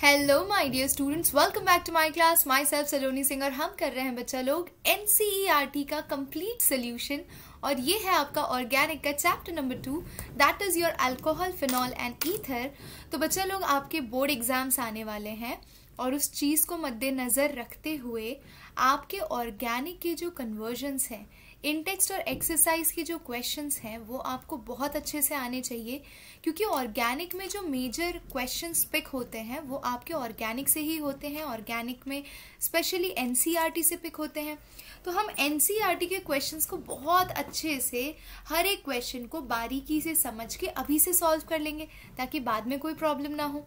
Hello my dear students, welcome back to my class. Myself Saloni Singh और हम कर रहे हैं बच्चा लोग एनसीईआरटी का कंप्लीट सोल्यूशन। और ये है आपका ऑर्गेनिक का chapter number 2, that is your alcohol, phenol and ether. तो बच्चा लोग आपके बोर्ड एग्जाम्स आने वाले हैं और उस चीज़ को मद्देनज़र रखते हुए आपके ऑर्गेनिक के जो कन्वर्जन्स हैं, इन टेक्स्ट और एक्सरसाइज के जो क्वेश्चंस हैं वो आपको बहुत अच्छे से आने चाहिए, क्योंकि ऑर्गेनिक में जो मेजर क्वेश्चंस पिक होते हैं वो आपके ऑर्गेनिक से ही होते हैं। ऑर्गेनिक में स्पेशली एनसीईआरटी से पिक होते हैं। तो हम एनसीईआरटी के क्वेश्चंस को बहुत अच्छे से हर एक क्वेश्चन को बारीकी से समझ के अभी से सॉल्व कर लेंगे ताकि बाद में कोई प्रॉब्लम ना हो।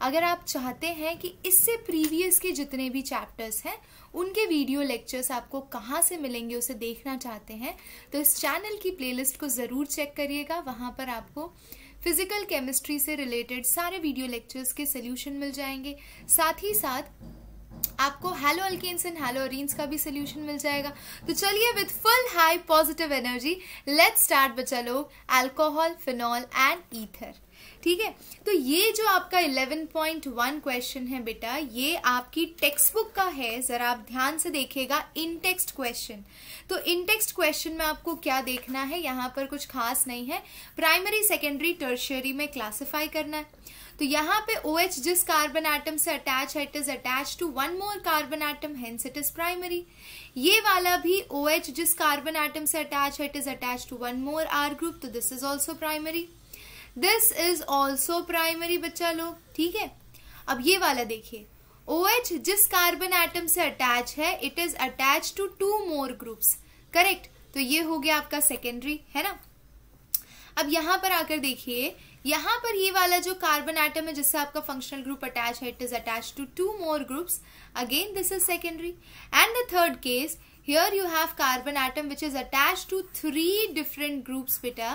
अगर आप चाहते हैं कि इससे प्रीवियस के जितने भी चैप्टर्स हैं उनके वीडियो लेक्चर्स आपको कहाँ से मिलेंगे उसे देखना चाहते हैं तो इस चैनल की प्लेलिस्ट को ज़रूर चेक करिएगा। वहाँ पर आपको फिजिकल केमिस्ट्री से रिलेटेड सारे वीडियो लेक्चर्स के सोल्यूशन मिल जाएंगे। साथ ही साथ आपको halo alkanes and halo arenes का भी सोल्यूशन मिल जाएगा। तो चलिए with full high positive energy let's start बच्चा लोग अल्कोहल, फिनॉल एंड ईथर। ठीक है, तो ये जो आपका 11.1 क्वेश्चन है बेटा, ये आपकी टेक्स्ट बुक का है। जरा आप ध्यान से देखिएगा, इन टेक्स्ट क्वेश्चन। तो इन टेक्स्ट क्वेश्चन में आपको क्या देखना है, यहाँ पर कुछ खास नहीं है। प्राइमरी, सेकेंडरी, टर्शियरी में क्लासिफाई करना है। तो यहाँ पे OH जिस कार्बन एटम से अटैच है, it is attach to one more carbon atom, hence it is primary. ये वाला भी OH जिस कार्बन एटम से अटैच है, it is attach to one more R group, तो this is also primary. This is also primary बच्चा लोग। ठीक है, अब ये वाला देखिए, OH जिस कार्बन एटम से अटैच है, it is attach to two more groups, correct. तो ये हो गया आपका सेकेंडरी, है ना। अब यहां पर आकर देखिए, यहां पर ये वाला जो कार्बन एटम है जिससे आपका फंक्शनल ग्रुप अटैच है, it is attach to two more groups, again this is secondary. And the third case, here you have carbon atom which is attach to 3 different groups बेटा,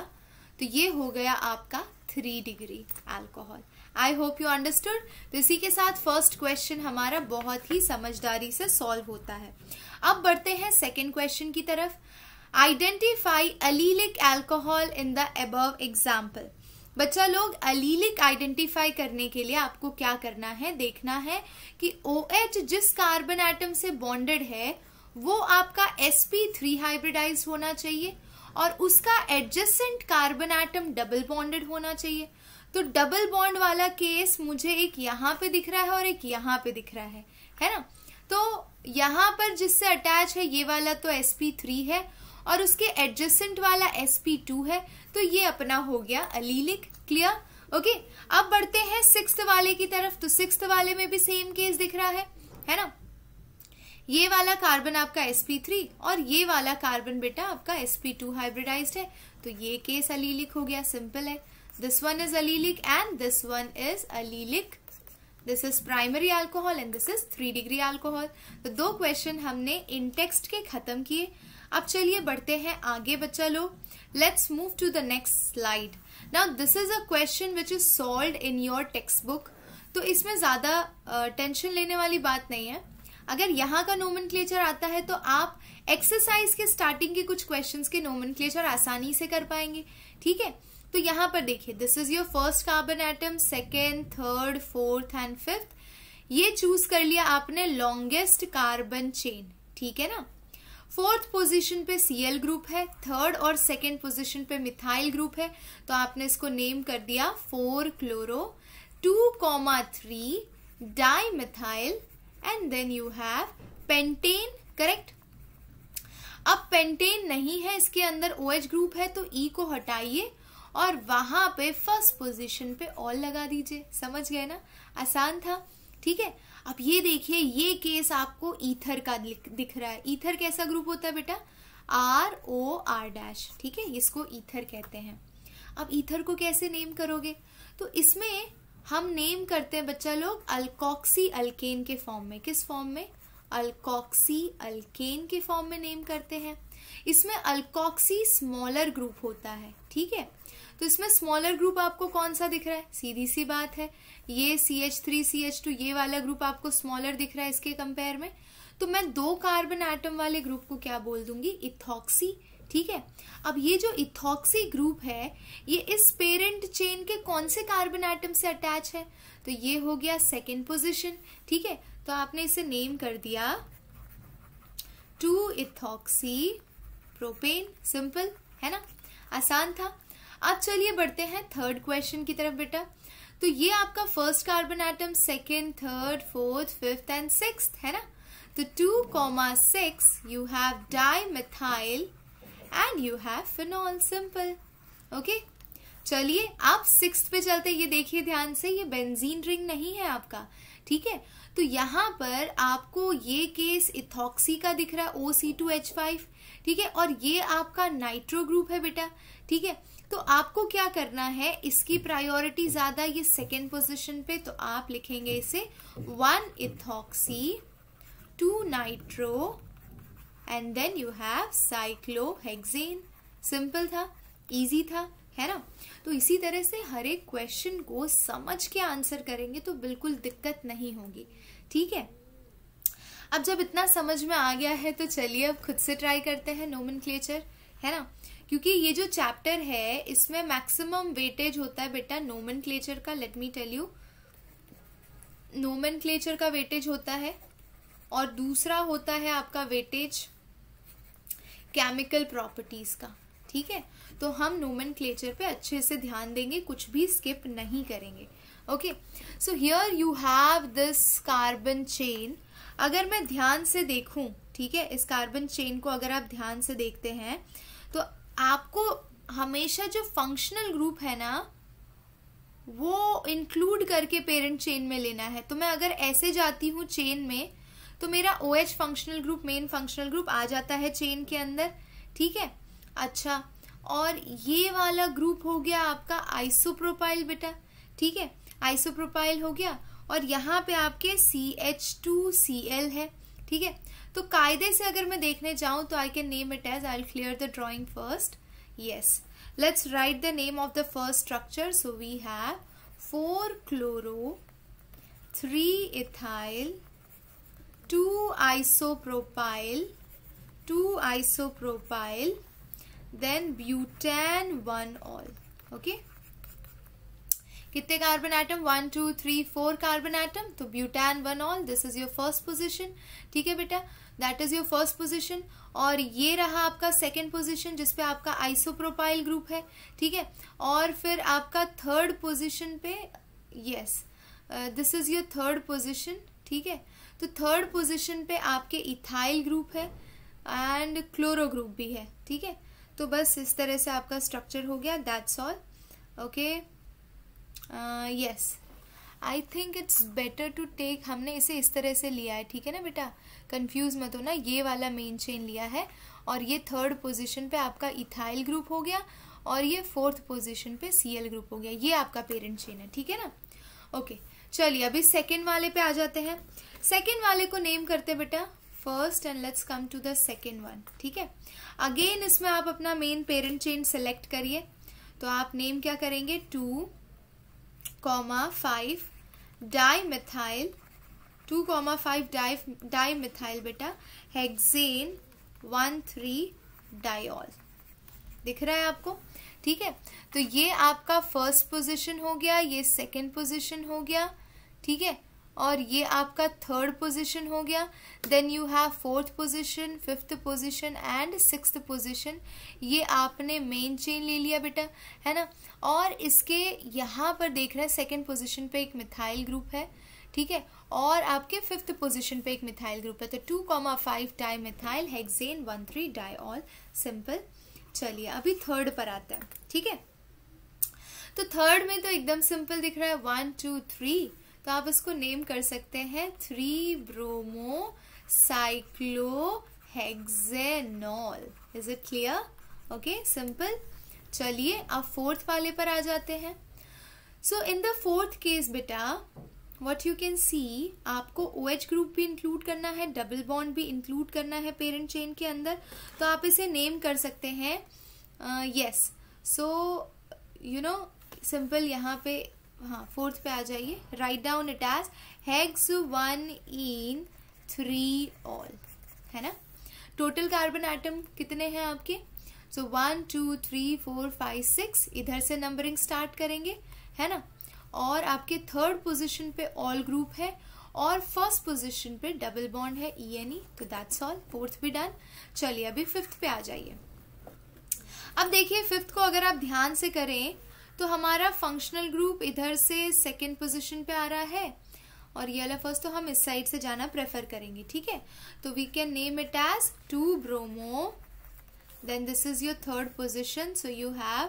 तो ये हो गया आपका 3 degree alcohol. I hope you understood. तो इसी के साथ फर्स्ट क्वेश्चन हमारा बहुत ही समझदारी से सॉल्व होता है। अब बढ़ते हैं सेकेंड क्वेश्चन की तरफ। Identify allelic alcohol in the above example. बच्चा लोग, अलीलिक आइडेंटिफाई करने के लिए आपको क्या करना है, देखना है कि OH जिस कार्बन एटम से बॉन्डेड है वो आपका sp3 हाइब्रिडाइज होना चाहिए और उसका adjacent carbon atom double bonded होना चाहिए। तो डबल बॉन्ड वाला केस मुझे एक यहाँ पे दिख रहा है और एक यहाँ पे दिख रहा है ना। तो यहाँ पर जिससे अटैच है ये वाला तो sp3 है और उसके एडजेसेंट वाला sp2 है, तो ये अपना हो गया अलीलिक। क्लियर? ओके, अब बढ़ते हैं सिक्स्थ वाले की तरफ। तो सिक्स्थ वाले में भी सेम केस दिख रहा है ना। ये वाला कार्बन आपका sp3 और ये वाला कार्बन बेटा आपका sp2 हाइब्रिडाइज्ड है, तो ये केस अलीलिक हो गया। सिंपल है, this one is allelic and this one is allelic. This is primary alcohol and this is 3 degree alcohol. तो 2 क्वेश्चन हमने इन टेक्स्ट के खत्म किए। अब चलिए बढ़ते हैं आगे बच्चा लोग। Let's move to the next slide. Now this is a question which is solved in your textbook. तो इसमें ज्यादा टेंशन लेने वाली बात नहीं है। अगर यहाँ का नोमेनक्लेचर आता है तो आप एक्सरसाइज के स्टार्टिंग के कुछ क्वेश्चंस के नोमेनक्लेचर आसानी से कर पाएंगे। ठीक है, तो यहाँ पर देखिए, this is your first carbon atom, second, third, fourth and fifth. ये चूज कर लिया आपने लॉन्गेस्ट कार्बन चेन, ठीक है ना। फोर्थ पोजीशन पे Cl ग्रुप है, थर्ड और सेकेंड पोजीशन पे मिथाइल ग्रुप है, तो आपने इसको नेम कर दिया 4 chloro 2,3 dimethyl and then you have pentane, correct. अब पेंटेन नहीं है, इसके अंदर OH ग्रुप है, तो E को हटाइए और वहां पे फर्स्ट पोजीशन पे ऑल लगा दीजिए। समझ गए ना, आसान था। ठीक है, अब ये देखिए, ये केस आपको ईथर का दिख रहा है। ईथर कैसा ग्रुप होता है बेटा, ROR-, ठीक है, इसको ईथर कहते हैं। अब ईथर को कैसे नेम करोगे, तो इसमें हम नेम करते हैं बच्चा लोग अल्कोक्सी अल्केन के फॉर्म में। किस फॉर्म में, अल्कोक्सी अल्केन के फॉर्म में नेम करते हैं। इसमें अल्कोक्सी स्मॉलर ग्रुप होता है, ठीक है। तो इसमें स्मॉलर ग्रुप आपको कौन सा दिख रहा है, सीधी सी बात है, ये CH3 CH2 ये वाला ग्रुप आपको स्मॉलर दिख रहा है इसके कंपेयर में। तो मैं 2 कार्बन एटम वाले ग्रुप को क्या बोल दूंगी, इथॉक्सी। ठीक है। अब ये जो इथॉक्सी ग्रुप है ये इस पेरेंट चेन के कौन से कार्बन एटम से अटैच है, तो ये हो गया सेकेंड पोजीशन, ठीक है। तो आपने इसे नेम कर दिया 2-इथॉक्सी प्रोपेन, सिंपल है ना, आसान था। अब चलिए बढ़ते हैं थर्ड क्वेश्चन की तरफ बेटा। तो ये आपका first carbon atom, second, third, fourth, fifth and sixth है ना। तो 2,6 you have dimethyl and you have phenol, simple, okay. चलिए अब सिक्स्थ पे चलते हैं। ये देखिए ध्यान से, ये बेंजीन रिंग नहीं है आपका, ठीक है। तो यहाँ पर आपको ये केस इथॉक्सी का दिख रहा है OC2H5, ठीक है, और ये आपका नाइट्रो ग्रुप है बेटा, ठीक है। तो आपको क्या करना है, इसकी प्रायोरिटी ज्यादा ये सेकेंड पोजीशन पे, तो आप लिखेंगे इसे one ethoxy two nitro and then you have cyclohexane, simple था, इजी था, है ना। तो इसी तरह से हर एक क्वेश्चन को समझ के आंसर करेंगे तो बिल्कुल दिक्कत नहीं होगी, ठीक है। अब जब इतना समझ में आ गया है तो चलिए अब खुद से ट्राई करते हैं नोमेनक्लेचर, है ना, क्योंकि ये जो चैप्टर है इसमें मैक्सिमम वेटेज होता है बेटा नोमेनक्लेचर का। Let me tell you, nomenclature का वेटेज होता है और दूसरा होता है आपका वेटेज केमिकल प्रॉपर्टीज का, ठीक है। तो हम नोमेनक्लेचर पे अच्छे से ध्यान देंगे, कुछ भी स्किप नहीं करेंगे, okay. So here you have this carbon chain. अगर मैं ध्यान से देखूं, ठीक है, इस कार्बन चेन को अगर आप ध्यान से देखते हैं तो आपको हमेशा जो फंक्शनल ग्रुप है ना वो इंक्लूड करके पेरेंट चेन में लेना है। तो मैं अगर ऐसे जाती हूं चेन में तो मेरा OH functional group, main functional group आ जाता है चेन के अंदर, ठीक है। अच्छा, और ये वाला ग्रुप हो गया आपका आइसोप्रोपाइल बेटा, ठीक है, आइसोप्रोपाइल हो गया, और यहाँ पे आपके CH2Cl है, ठीक है। तो कायदे से अगर मैं देखने जाऊं तो I can name it as, I will clear the drawing first, yes, let's write the name of the first structure. So we have 4-chloro 3-ethyl 2-isopropyl 2-isopropyl then butane 1-ol, okay. कितने carbon atom, 1 2 3 4 carbon atom, तो butane 1-ol, this is your first position, ठीक है बेटा, that is your first position. और ये रहा आपका second position जिसपे आपका आइसोप्रोपाइल ग्रुप है, ठीक है। और फिर आपका थर्ड पोजीशन पे, yes, this is your third position, ठीक है। तो थर्ड पोजीशन पे आपके इथाइल ग्रुप है एंड क्लोरो ग्रुप भी है, ठीक है। तो बस इस तरह से आपका स्ट्रक्चर हो गया, that's all, okay. Yes, I think it's better to take, हमने इसे इस तरह से लिया है, ठीक है ना बेटा, कंफ्यूज मत होना, ये वाला मेन चेन लिया है और ये थर्ड पोजीशन पे आपका इथाइल ग्रुप हो गया और ये फोर्थ पोजीशन पे Cl ग्रुप हो गया, ये आपका पेरेंट चेन है, ठीक है ना, ओके। चलिए अभी सेकेंड वाले पे आ जाते हैं। सेकेंड वाले को नेम करते बेटा first and let's come to the second one, ठीक है। अगेन इसमें आप अपना मेन पेरेंट चेन सेलेक्ट करिए, तो आप नेम क्या करेंगे, 2,5 डाइमेथाइल 2,5 डाइमेथाइल बेटा हेक्सेन 1,3-डाइऑल, दिख रहा है आपको, ठीक है। तो ये आपका फर्स्ट पोजीशन हो गया, ये सेकंड पोजीशन हो गया, ठीक है, और ये आपका थर्ड पोजीशन हो गया। Then you have fourth position, fifth position and sixth position, ये आपने मेन चेन ले लिया बेटा, है ना। और इसके यहाँ पर देख रहे हैं सेकंड पोजीशन पे एक मिथाइल ग्रुप है, ठीक है, और आपके फिफ्थ पोजीशन पे एक मिथाइल ग्रुप है। तो 2,5 डाइमेथाइल हेक्सेन 1,3-डाइऑल, सिंपल। चलिए अभी थर्ड पर आता है, ठीक है। तो थर्ड में तो एकदम सिंपल दिख रहा है, 1 2 3, तो आप इसको नेम कर सकते हैं 3-bromocyclohexanol, is it clear, okay, simple. चलिए अब फोर्थ वाले पर आ जाते हैं। सो इन द फोर्थ केस बेटा व्हाट यू कैन सी, आपको OH ग्रुप भी इंक्लूड करना है, डबल बॉन्ड भी इंक्लूड करना है पेरेंट चेन के अंदर, तो आप इसे नेम कर सकते हैं, yes, so you know simple, यहाँ पे हाँ फोर्थ पे आ जाइए, write down it as hex 1-ene 3-ol, है ना। टोटल कार्बन एटम कितने हैं आपके, सो 1 2 3 4 5 6 इधर से नंबरिंग स्टार्ट करेंगे, है ना। और आपके थर्ड पोजीशन पे ऑल ग्रुप है और फर्स्ट पोजीशन पे डबल बॉन्ड है ENE। तो दैट्स ऑल, फोर्थ भी डन। चलिए अभी फिफ्थ पे आ जाइए। अब देखिए फिफ्थ को अगर आप ध्यान से करें तो हमारा फंक्शनल ग्रुप इधर से सेकेंड पोजीशन पे आ रहा है और ये वाला फर्स्ट, तो हम इस साइड से जाना प्रेफर करेंगे, ठीक है। तो we can name it as 2 bromo, then this is your third position, so you have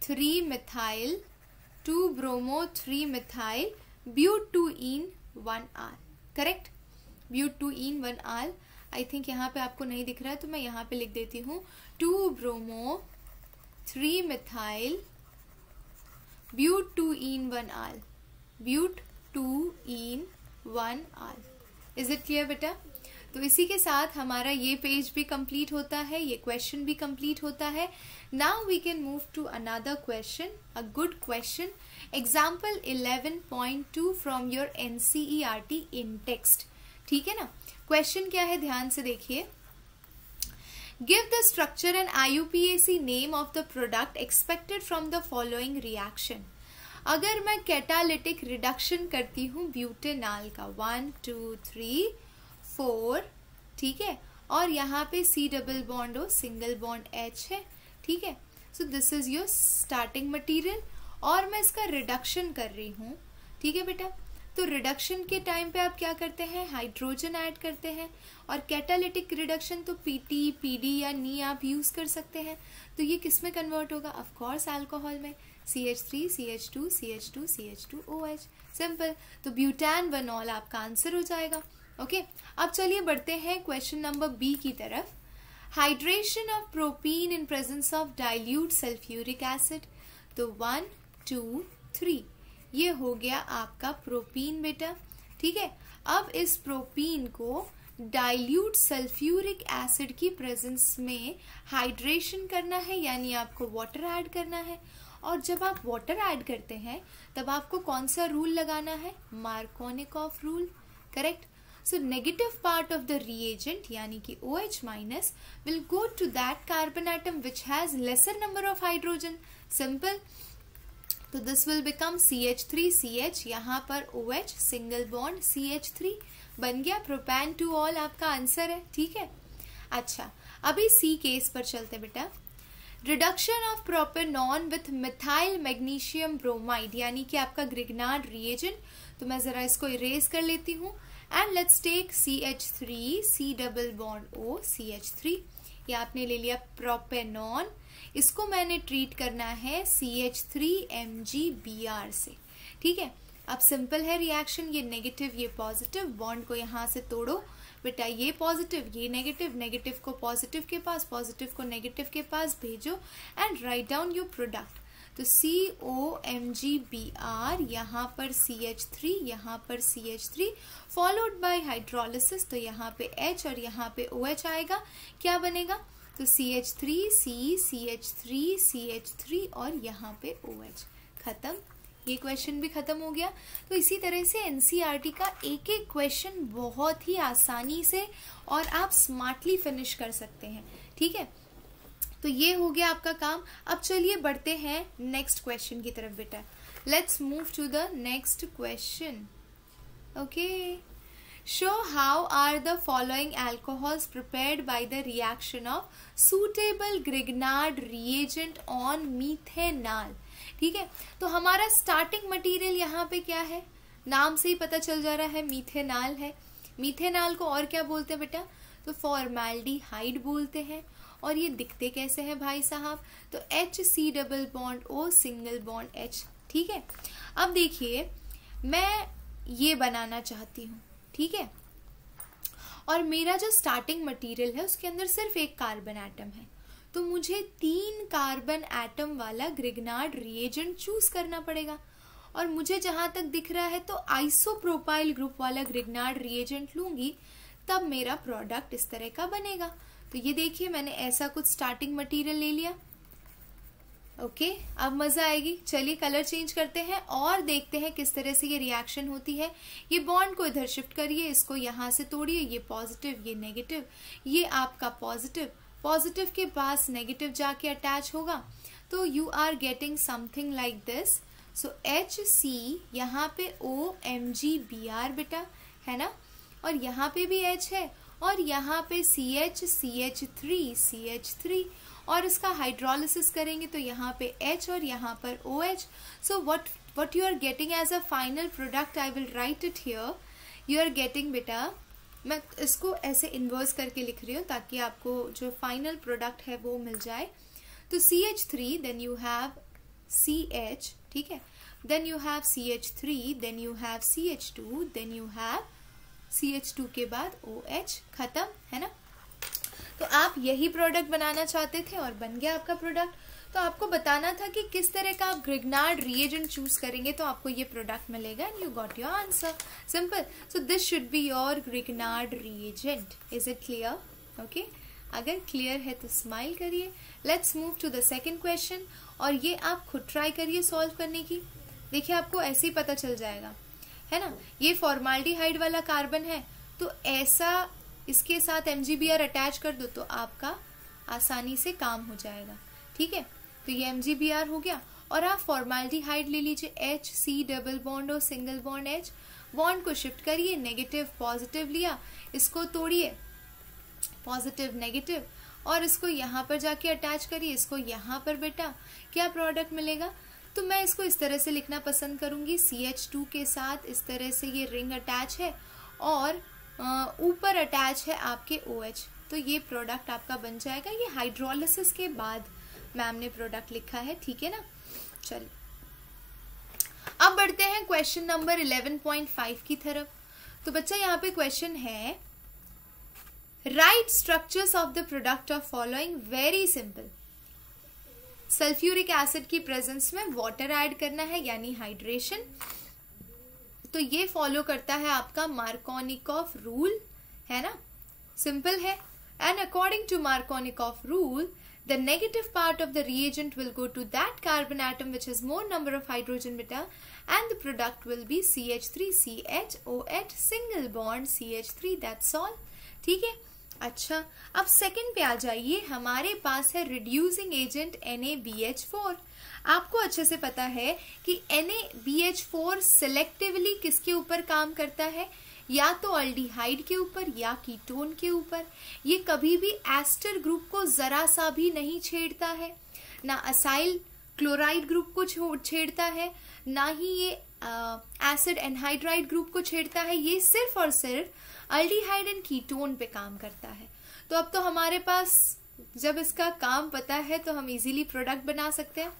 3 methyl, 2 bromo 3 methyl, but 2ene 1R, correct. But 2ene 1R। I think यहाँ पे आपको नहीं दिख रहा है तो मैं यहाँ पे लिख देती हूँ 2 bromo 3 methyl, but 2ene 1R, but 2ene 1R। Is it clear बेटा? तो इसी के साथ हमारा ये पेज भी कंप्लीट होता है, ये क्वेश्चन भी कंप्लीट होता है। Now we can move to another question, a good question, example 11.2 from your NCERT in text, ठीक है ना। क्वेश्चन क्या है ध्यान से देखिए। Give the structure and IUPAC name of the product expected from the following reaction. अगर मैं कैटालिटिक रिडक्शन करती हूँ ब्यूटेनॉल का 1 2 3 4, ठीक है, और यहाँ पे C double bond O single bond H है, ठीक है। So this is your starting material और मैं इसका रिडक्शन कर रही हूँ, ठीक है बेटा। तो रिडक्शन के टाइम पे आप क्या करते हैं, हाइड्रोजन ऐड करते हैं, और कैटालिटिक रिडक्शन तो PT PD या नी आप यूज कर सकते हैं। तो ये किस में कन्वर्ट होगा, ऑफ कोर्स अल्कोहल में, CH3 CH2 CH2 CH2 OH, simple. तो ब्यूटान वनॉल आपका आंसर हो जाएगा। ओके, अब चलिए बढ़ते हैं क्वेश्चन नंबर B की तरफ। Hydration of propene in presence of dilute sulphuric acid. तो 1 2 3 ये हो गया आपका प्रोपीन बेटा, ठीक है। अब इस प्रोपीन को डाइल्यूट सल्फ्यूरिक एसिड की प्रेजेंस में हाइड्रेशन करना है, यानी आपको वाटर ऐड करना है। और जब आप वाटर ऐड करते हैं तब आपको कौन सा रूल लगाना है, Markovnikov rule, correct. So negative part of the reagent यानी कि OH minus will go to that carbon atom which has lesser number of hydrogen, simple. तो दिस विल बिकम CH3CH, यहाँ पर OH सिंगल बॉन्ड CH3 बन गया, propane two ol आपका answer है, ठीक है। अच्छा, अभी C केस पर चलते बेटा। Reduction of propanone with methyl magnesium bromide, यानी कि आपका ग्रिग्नार्ड रिएजेंट। तो मैं जरा इसको इरेज कर लेती हूँ and let's take CH3 C double bond O CH3, ये आपने ले लिया प्रोपेनॉन, इसको मैंने ट्रीट करना है CH3MgBr से, ठीक है। अब सिंपल है रिएक्शन, ये नेगेटिव ये पॉजिटिव, बॉन्ड को यहाँ से तोड़ो बेटा, ये पॉजिटिव ये नेगेटिव, नेगेटिव को पॉजिटिव के पास, पॉजिटिव को नेगेटिव के पास भेजो and write down your product. तो COMgBr, यहाँ पर CH3, यहाँ पर CH3 फॉलोड बाय हाइड्रोलिसिस, तो यहाँ पे H और यहाँ पे OH आएगा, क्या बनेगा, तो CH3 C CH3 CH3 और यहाँ पे OH, खत्म। ये क्वेश्चन भी खत्म हो गया। तो इसी तरह से NCERT का एक एक क्वेश्चन बहुत ही आसानी से और आप स्मार्टली फिनिश कर सकते हैं, ठीक है। तो ये हो गया आपका काम। अब चलिए बढ़ते हैं नेक्स्ट क्वेश्चन की तरफ बेटा। Let's move to the next question. Okay, show how are the following alcohols prepared by the reaction of suitable Grignard reagent on methanol, ठीक है। तो हमारा स्टार्टिंग मटेरियल यहाँ पे क्या है, नाम से ही पता चल जा रहा है, मीथेनॉल है। मीथेनॉल को और क्या बोलते हैं बेटा, तो फॉर्मल्डिहाइड बोलते हैं। और ये दिखते कैसे हैं भाई साहब, तो HC double bond O single bond H, ठीक है। अब देखिए मैं ये बनाना चाहती हूँ, ठीक है, और मेरा जो स्टार्टिंग मटेरियल है उसके अंदर सिर्फ एक कार्बन एटम है, तो मुझे 3 कार्बन एटम वाला ग्रिग्नार्ड रिएजेंट चूज करना पड़ेगा। और मुझे जहां तक दिख रहा है तो आइसोप्रोपाइल ग्रुप वाला ग्रिग्नार्ड रिएजेंट लूंगी, तब मेरा प्रोडक्ट इस तरह का बनेगा। तो ये देखिए मैंने ऐसा कुछ स्टार्टिंग मटेरियल ले लिया। ओके, अब मजा आएगी। चलिए कलर चेंज करते हैं और देखते हैं किस तरह से ये रिएक्शन होती है। ये बॉन्ड को इधर शिफ्ट करिए, इसको यहाँ से तोड़िए, ये पॉजिटिव ये नेगेटिव, ये आपका पॉजिटिव पॉजिटिव के पास नेगेटिव जाके अटैच होगा, तो you are getting something like this. So HC, यहाँ पे OMgBr बेटा, है ना, और यहाँ पे भी H है, और यहाँ पे CH3, और इसका हाइड्रोलिसिस करेंगे तो यहाँ पे H और यहाँ पर OH. So what you are getting as a final product, I will write it here. You are getting बेटा, मैं इसको ऐसे इन्वर्स करके लिख रही हूँ ताकि आपको जो फाइनल प्रोडक्ट है वो मिल जाए. तो CH3, then you have CH, ठीक है, then you have CH3, then you have CH2, then you have CH2 के बाद OH. खत्म, है ना. तो आप यही प्रोडक्ट बनाना चाहते थे और बन गया आपका प्रोडक्ट. तो आपको बताना था कि किस तरह का आप ग्रिग्नार्ड रिएजेंट चूज करेंगे तो आपको ये प्रोडक्ट मिलेगा, and you got your answer. Simple. So this should be your Grignard reagent. Is it clear? Okay, अगर क्लियर है तो स्माइल करिए. Let's move to the second question, और ये आप खुद ट्राई करिए सॉल्व करने की. देखिए आपको ऐसे ही पता चल जाएगा, है ना. ये फॉर्माल्डिहाइड वाला कार्बन है, तो ऐसा इसके साथ MgBr अटैच कर दो तो आपका आसानी से काम हो जाएगा. ठीक है, तो ये MgBr हो गया. और आप फॉर्माल्डिहाइड ले लीजिए, HC डबल बॉन्ड और सिंगल बॉन्ड H. बॉन्ड को शिफ्ट करिए, नेगेटिव पॉजिटिव लिया, इसको तोड़िए, पॉजिटिव नेगेटिव, और इसको यहाँ पर जाके अटैच करिए, इसको यहाँ पर बेटा क्या प्रोडक्ट मिलेगा. तो मैं इसको इस तरह से लिखना पसंद करूंगी, CH2 के साथ इस तरह से ये रिंग अटैच है और ऊपर अटैच है आपके OH. तो ये प्रोडक्ट आपका बन जाएगा. ये हाइड्रोलिसिस के बाद मैम ने प्रोडक्ट लिखा है, ठीक है ना. चलिए अब बढ़ते हैं क्वेश्चन नंबर 11.5 की तरफ. तो बच्चा यहाँ पे क्वेश्चन है, right structures of the product of following. Very simple. Sulphuric acid की प्रेजेंस में वाटर ऐड करना है, यानी हाइड्रेशन. तो ये फॉलो करता है आपका मार्कोनिकॉफ रूल, है ना. सिंपल है. And according to Markovnikov rule, the negative part of the reagent will go to that carbon atom which has more number of hydrogen beta, and the product will be CH3CHOH single bond CH3. that's all. ठीक है. अच्छा, अब second पे आ जाइए. हमारे पास है reducing agent NaBH4. आपको अच्छे से पता है कि NaBH4 सिलेक्टिवली किसके ऊपर काम करता है, या तो अल्डिहाइड के ऊपर या कीटोन के ऊपर. ये कभी भी एस्टर ग्रुप को जरा सा भी नहीं छेड़ता है, ना असाइल क्लोराइड ग्रुप को छेड़ता है, ना ही ये एसिड एनहाइड्राइड ग्रुप को छेड़ता है. ये सिर्फ और सिर्फ अल्डिहाइड एंड कीटोन पे काम करता है. तो अब तो हमारे पास जब इसका काम पता है तो हम इजीली प्रोडक्ट बना सकते हैं.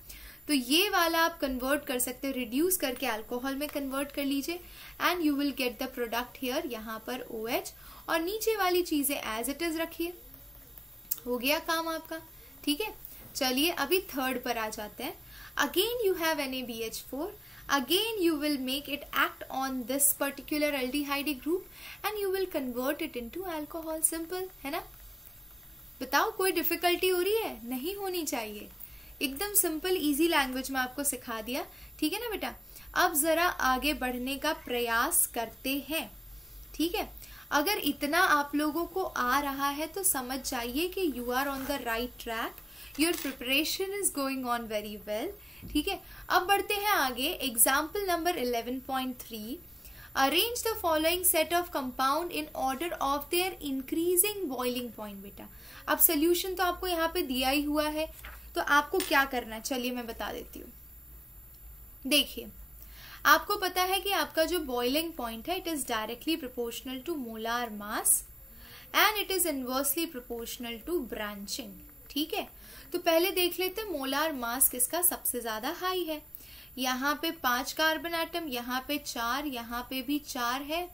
तो ये वाला आप कन्वर्ट कर सकते हैं, रिड्यूस करके अल्कोहल में कन्वर्ट कर लीजिए, and you will get the product here. यहाँ पर OH और नीचे वाली चीजें एज इट इज रखिए. हो गया काम आपका. ठीक है, चलिए अभी थर्ड पर आ जाते हैं. Again you have NaBH4. Again you will make it act on this particular aldehyde group and you will convert it into alcohol. Simple है ना. बताओ कोई डिफिकल्टी हो रही है? नहीं होनी चाहिए. एकदम सिंपल इजी लैंग्वेज में आपको सिखा दिया. ठीक है ना बेटा. अब जरा आगे बढ़ने का प्रयास करते हैं. ठीक है, अगर इतना आप लोगों को आ रहा है तो समझ जाइए कि you are on the right track. Your preparation is going on very well. ठीक है, अब बढ़ते हैं आगे. Example number 11.3. Arrange the following set of compound in order of their increasing boiling point. बेटा अब सोल्यूशन तो आपको यहाँ पे दिया ही हुआ है, तो आपको क्या करना है चलिए मैं बता देती हूँ. देखिए, आपको पता है कि आपका जो बॉइलिंग पॉइंट है it is directly proportional to molar mass and it is inversely proportional to branching. ठीक है, तो पहले देख लेते हैं मोलार मास किसका सबसे ज्यादा हाई है. यहाँ पे 5 कार्बन एटम, यहाँ पे 4, यहाँ पे भी 4 है,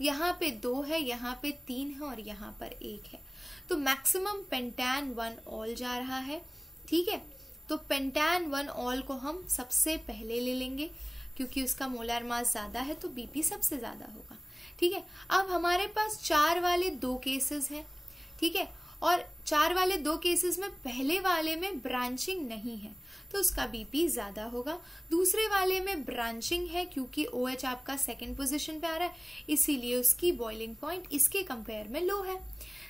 यहाँ पे 2 है, यहाँ पे 3 है और यहाँ पर 1 है. तो मैक्सिमम पेंटान 1 ऑल जा रहा है. ठीक है, तो पेंटान 1 ऑल को हम सबसे पहले ले लेंगे क्योंकि उसका मोलार मास ज्यादा है, तो BP सबसे ज्यादा होगा. ठीक है, अब हमारे पास 4 वाले 2 केसेस हैं. ठीक है, और 4 वाले 2 केसेस में पहले वाले में ब्रांचिंग नहीं है तो उसका BP ज्यादा होगा. दूसरे वाले में ब्रांचिंग है क्योंकि OH आपका सेकेंड पोजिशन पे आ रहा है, इसीलिए उसकी बॉइलिंग पॉइंट इसके कंपेयर में लो है.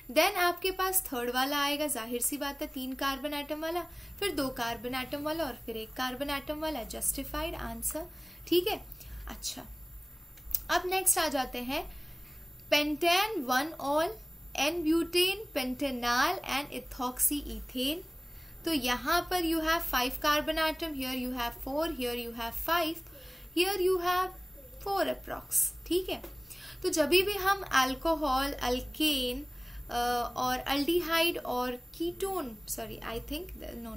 देन आपके पास थर्ड वाला आएगा, जाहिर सी बात है 3 कार्बन एटम वाला, फिर 2 कार्बन एटम वाला और फिर 1 कार्बन एटम वाला। जस्टिफाइड आंसर, ठीक है। अच्छा, अब नेक्स्ट आ जाते हैं pentane 1 ol, n butane, pentanol and ethoxy ethane. तो यहाँ पर you have 5 carbon atom, here you have 4, here you have 5, here you have 4 approx, ठीक है। तो जब भी हम अल्कोहल, अल्केन और अल्डिहाइड और ketone, sorry I think no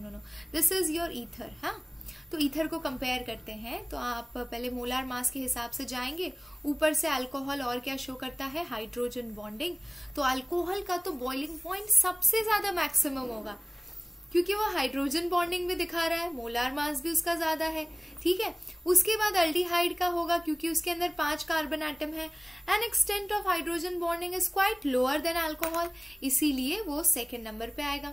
this is your ether, हाँ, तो ईथर को कंपेयर करते हैं तो आप पहले मोलार मास के हिसाब से जाएंगे। ऊपर से अल्कोहल और क्या शो करता है, हाइड्रोजन बॉन्डिंग। तो अल्कोहल का तो बॉइलिंग पॉइंट सबसे ज्यादा मैक्सिमम होगा क्योंकि वो हाइड्रोजन बॉन्डिंग भी दिखा रहा है, मोलार मास भी उसका ज्यादा है, ठीक है। उसके बाद अल्डिहाइड का होगा क्योंकि उसके अंदर 5 कार्बन एटम है and extent of hydrogen bonding is quite lower than alcohol, इसीलिए वो सेकेंड नंबर पे आएगा।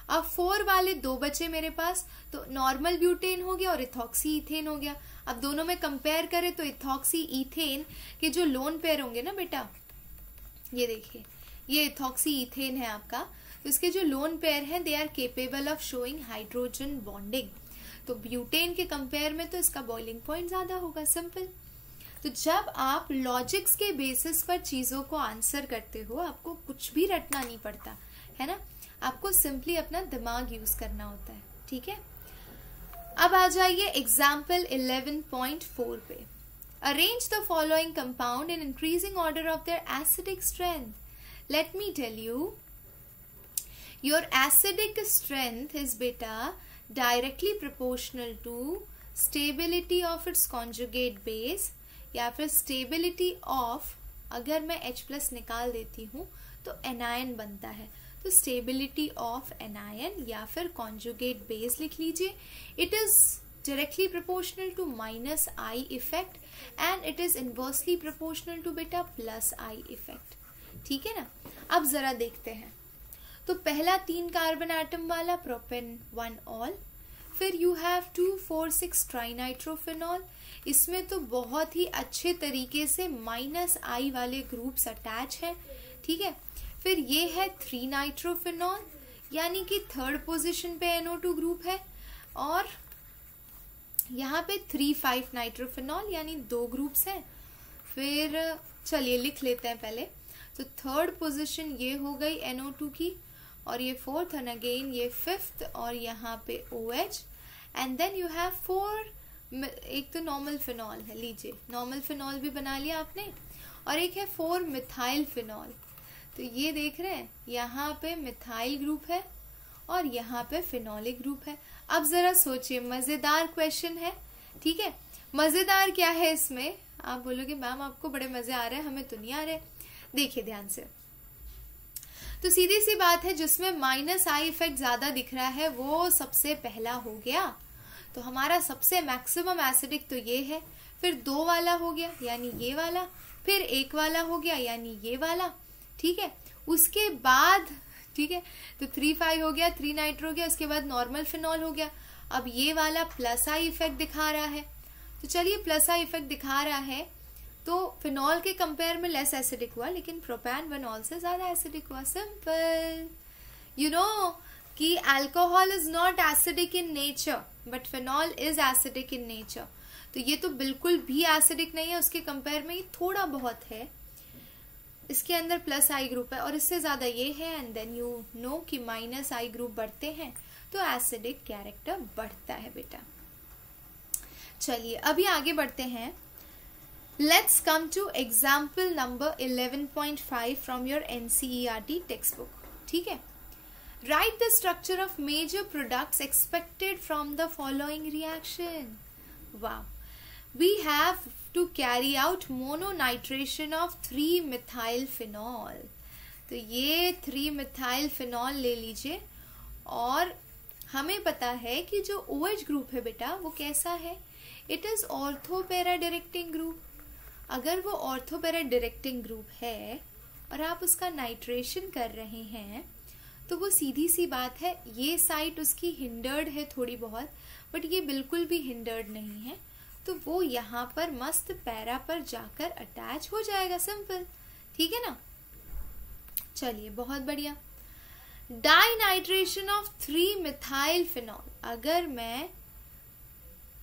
अब 4 वाले 2 बचे मेरे पास, तो नॉर्मल ब्यूटेन हो गया और इथॉक्सी इथेन हो गया। अब दोनों में कंपेयर करें तो इथॉक्सी इथेन के जो लोन पेयर होंगे ना बेटा, ये देखिए ये इथॉक्सी इथेन है आपका, तो इसके जो लोन पेयर हैं they are capable of showing hydrogen bonding. तो ब्यूटेन के कंपेयर में तो इसका बॉइलिंग पॉइंट ज्यादा होगा, सिंपल। तो जब आप लॉजिक्स के बेसिस पर चीजों को आंसर करते हो, आपको कुछ भी रटना नहीं पड़ता है ना, आपको सिंपली अपना दिमाग यूज करना होता है, ठीक है। अब आ जाइए एग्जाम्पल 11.4 पे। Arrange the following compound in increasing order of their acidic strength. Let me tell you, your acidic strength is beta directly proportional to stability of its conjugate base, या फिर stability of, अगर मैं H+ निकाल देती हूँ तो anion बनता है, तो stability of anion या फिर conjugate base लिख लीजिए। it is directly proportional to -I effect and it is inversely proportional to beta +I effect, ठीक है ना। अब जरा देखते हैं, तो पहला 3 कार्बन एटम वाला प्रोपेन 1 ऑल, फिर यू हैव 2,4,6 ट्राइनाइट्रोफिनॉल, इसमें तो बहुत ही अच्छे तरीके से -I वाले ग्रुप्स अटैच हैं, ठीक है। फिर ये है 3 नाइट्रोफिनॉल, यानी कि थर्ड पोजीशन पे NO2 ग्रुप है, और यहाँ पे 3,5 नाइट्रोफिनॉल यानी 2 ग्रुप्स हैं। फिर चलिए लिख लेते हैं पहले, तो थर्ड पोजीशन ये हो गई NO2 की, और ये 4th एंड अगेन ये 5th, और यहाँ पे OH, and then you have 4, एक तो नॉर्मल फिनॉल है, लीजिए नॉर्मल फिनॉल भी बना लिया आपने, और एक है 4 मिथाइल फिनॉल। तो ये देख रहे हैं यहाँ पे मिथाइल ग्रुप है और यहाँ पे फिनॉलिक ग्रुप है। अब जरा सोचिए, मजेदार क्वेश्चन है, ठीक है। मजेदार क्या है इसमें, आप बोलोगे मैम आपको बड़े मजे आ रहे हैं, हमें तो नहीं आ रहे। देखिए ध्यान से, तो सीधी सी बात है, जिसमें -I इफेक्ट ज्यादा दिख रहा है वो सबसे पहला हो गया। तो हमारा सबसे मैक्सिमम एसिडिक तो ये है, फिर 2 वाला हो गया यानी ये वाला, फिर 1 वाला हो गया यानी ये वाला, ठीक है। उसके बाद, ठीक है, तो 3,5 हो गया, 3 नाइट्रो हो गया, उसके बाद नॉर्मल फिनॉल हो गया। अब ये वाला +I इफेक्ट दिखा रहा है, तो चलिए +I इफेक्ट दिखा रहा है तो फिनॉल के कंपेयर में लेस एसिडिक हुआ, लेकिन प्रोपैन 1 से ज्यादा एसिडिक हुआ, सिंपल। यू नो कि alcohol is not acidic in nature but phenol is acidic in nature, तो ये तो बिल्कुल भी एसिडिक नहीं है, उसके कंपेयर में ये थोड़ा बहुत है, इसके अंदर +I ग्रुप है और इससे ज्यादा ये है, एंड देन यू नो कि -I ग्रुप बढ़ते हैं तो एसिडिक कैरेक्टर बढ़ता है बेटा। चलिए अभी आगे बढ़ते हैं। Let's come to example number 11.5 from your NCERT textbook. ठीक है, write the structure of major products expected from the following reaction. Wow, we have to carry out mononitration of 3-methyl phenol. तो ये 3-methyl phenol ले लीजिए, और हमें पता है कि जो OH ग्रुप है बेटा वो कैसा है, it is ortho para directing group. अगर वो ऑर्थो पैरा डायरेक्टिंग ग्रुप है और आप उसका नाइट्रेशन कर रहे हैं तो वो सीधी सी बात है, ये साइट उसकी हिंडर्ड है थोड़ी बहुत, बट ये बिल्कुल भी हिंडर्ड नहीं है, तो वो यहाँ पर मस्त पैरा पर जाकर अटैच हो जाएगा, सिंपल, ठीक है ना। चलिए बहुत बढ़िया। Dinitration of 3 methyl phenol, अगर मैं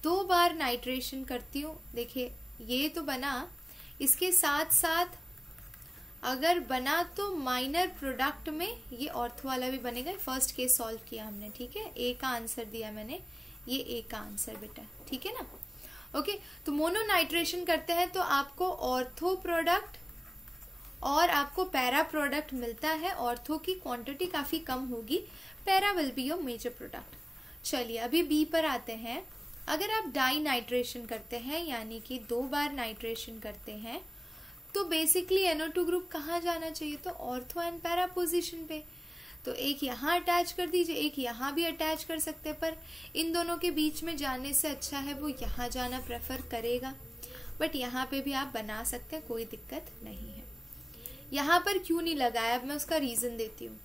2 बार नाइट्रेशन करती हूँ, देखिए ये तो बना, इसके साथ साथ अगर बना तो माइनर प्रोडक्ट में ये ऑर्थो वाला भी बनेगा। फर्स्ट केस सॉल्व किया हमने, ठीक है, ए का आंसर दिया मैंने, ये ए का आंसर बेटा, ठीक है ना। ओके, तो मोनो नाइट्रेशन करते हैं तो आपको ऑर्थो प्रोडक्ट और आपको पैरा प्रोडक्ट मिलता है। ऑर्थो की क्वांटिटी काफी कम होगी, para will be your major product. चलिए अभी बी पर आते हैं। अगर आप डाई नाइट्रेशन करते हैं यानी कि 2 बार नाइट्रेशन करते हैं तो बेसिकली NO2 ग्रुप कहाँ जाना चाहिए, तो ऑर्थो एंड पैरा पोजीशन पे। तो एक यहाँ अटैच कर दीजिए, एक यहाँ भी अटैच कर सकते हैं, पर इन दोनों के बीच में जाने से अच्छा है वो यहाँ जाना प्रेफर करेगा, बट यहाँ पे भी आप बना सकते हैं, कोई दिक्कत नहीं है। यहाँ पर क्यों नहीं लगाया, अब मैं उसका रीजन देती हूँ।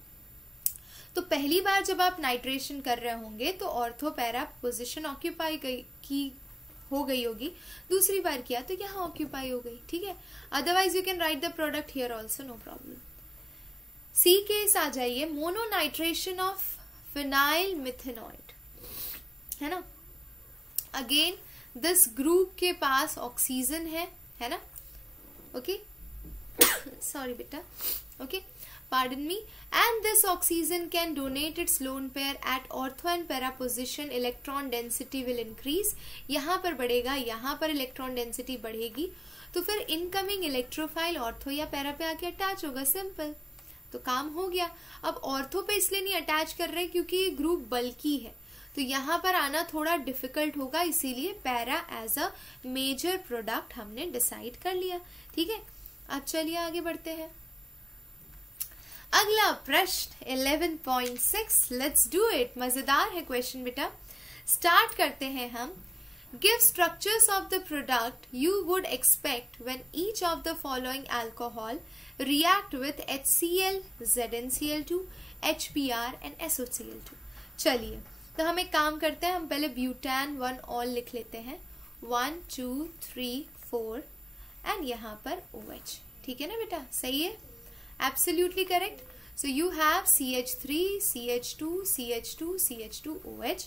तो पहली बार जब आप नाइट्रेशन कर रहे होंगे तो ऑर्थो पैरा पोजीशन ऑक्यूपाई हो गई होगी, दूसरी बार किया तो यहाँ ऑक्यूपाई हो गई, ठीक है। Otherwise you can write the product here also, no problem. C case आ जाइए, mono nitration of phenyl methanoate, है ना। अगेन दिस ग्रुप के पास ऑक्सीजन है ना, ओके सॉरी बेटा, okay pardon me, and this oxygen can donate its lone pair at ortho and para position, electron density will increase, यहाँ पर बढ़ेगा, यहाँ पर इलेक्ट्रॉन डेंसिटी बढ़ेगी, तो फिर इनकमिंग इलेक्ट्रोफाइल ऑर्थो या पैरा पे आके अटैच होगा, सिंपल, तो काम हो गया। अब ऑर्थो पे इसलिए नहीं अटैच कर रहे क्योंकि ये ग्रुप बल्की है, तो यहाँ पर आना थोड़ा डिफिकल्ट होगा, इसीलिए para as a major product हमने डिसाइड कर लिया, ठीक है। अब चलिए आगे बढ़ते हैं। अगला प्रश्न 11.6, लेट्स डू इट। मजेदार है क्वेश्चन बेटा, स्टार्ट करते हैं हम। Give structures of the product you would expect when each of the following alcohol react with HCl, ZnCl2, HBr and SOCl2। चलिए तो हम एक काम करते हैं, हम पहले ब्यूटान 1 ऑल लिख लेते हैं, 1 2 3 4 एंड यहाँ पर OH, ठीक है ना बेटा, सही है, absolutely correct. So you have CH3, CH2, CH2, CH2, OH.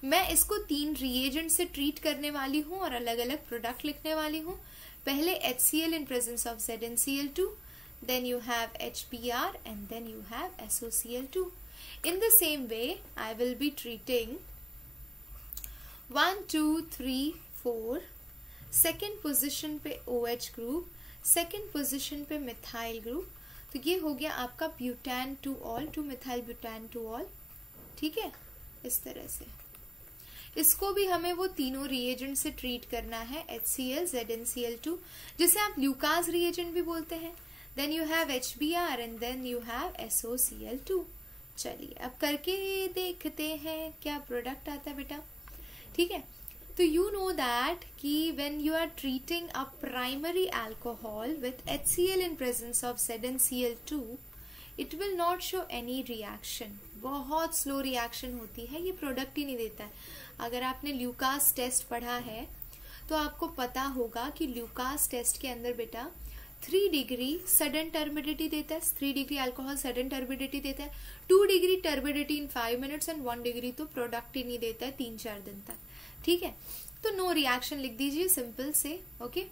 मैं इसको 3 रिएजेंट से ट्रीट करने वाली हूँ और अलग अलग प्रोडक्ट लिखने वाली हूँ। पहले HCl in presence of ZnCl2, then you have HBr and then you have SOCl2. In the same way, I will be treating 1 2 3 4, second position पे OH ग्रुप, सेकेंड पोजिशन पे मिथाइल ग्रुप, तो ये हो गया आपका ब्यूटान 2 ऑल, 2 मिथाइल ब्यूटान 2 ऑल, ठीक है। इस तरह से इसको भी हमें वो तीनों रिएजेंट से ट्रीट करना है, HCl, ZnCl2, जिसे आप ल्यूकास रिएजेंट भी बोलते हैं। Then you have HBr and then you have SOCl2। चलिए अब करके देखते हैं क्या प्रोडक्ट आता है बेटा, ठीक है। तो you know that कि when you are treating a primary alcohol with HCl in presence of ZnCl2, it will not show any reaction, बहुत स्लो रिएक्शन होती है, ये प्रोडक्ट ही नहीं देता है। अगर आपने ल्यूकास टेस्ट पढ़ा है तो आपको पता होगा कि ल्यूकास टेस्ट के अंदर बेटा 3 डिग्री सडन टर्बिडिटी देता है, 3 डिग्री अल्कोहल सडन टर्बिडिटी देता है, 2 degree turbidity in 5 minutes and 1 degree तो प्रोडक्ट ही नहीं देता है 3-4 दिन तक, ठीक है। तो नो रिएक्शन लिख दीजिए सिंपल से, ओके।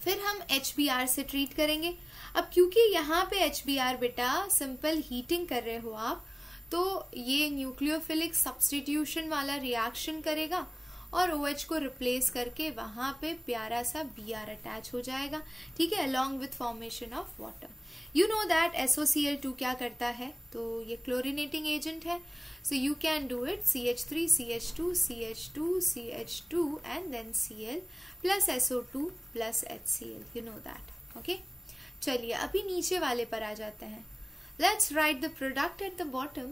फिर हम HBr से ट्रीट करेंगे। अब क्योंकि यहाँ पे HBr बेटा सिंपल हीटिंग कर रहे हो आप, तो ये न्यूक्लियोफिलिक सब्स्टिट्यूशन वाला रिएक्शन करेगा और OH को रिप्लेस करके वहां पे प्यारा सा Br अटैच हो जाएगा, ठीक है, along with formation of water. You know that SOCl2 क्या करता है, तो ये क्लोरिनेटिंग एजेंट है, so you can do it CH3, CH2, CH2, CH2 and then Cl plus SO2 plus HCl, you know that, okay। चलिए अभी नीचे वाले पर आ जाते हैं। Let's write the product at the bottom.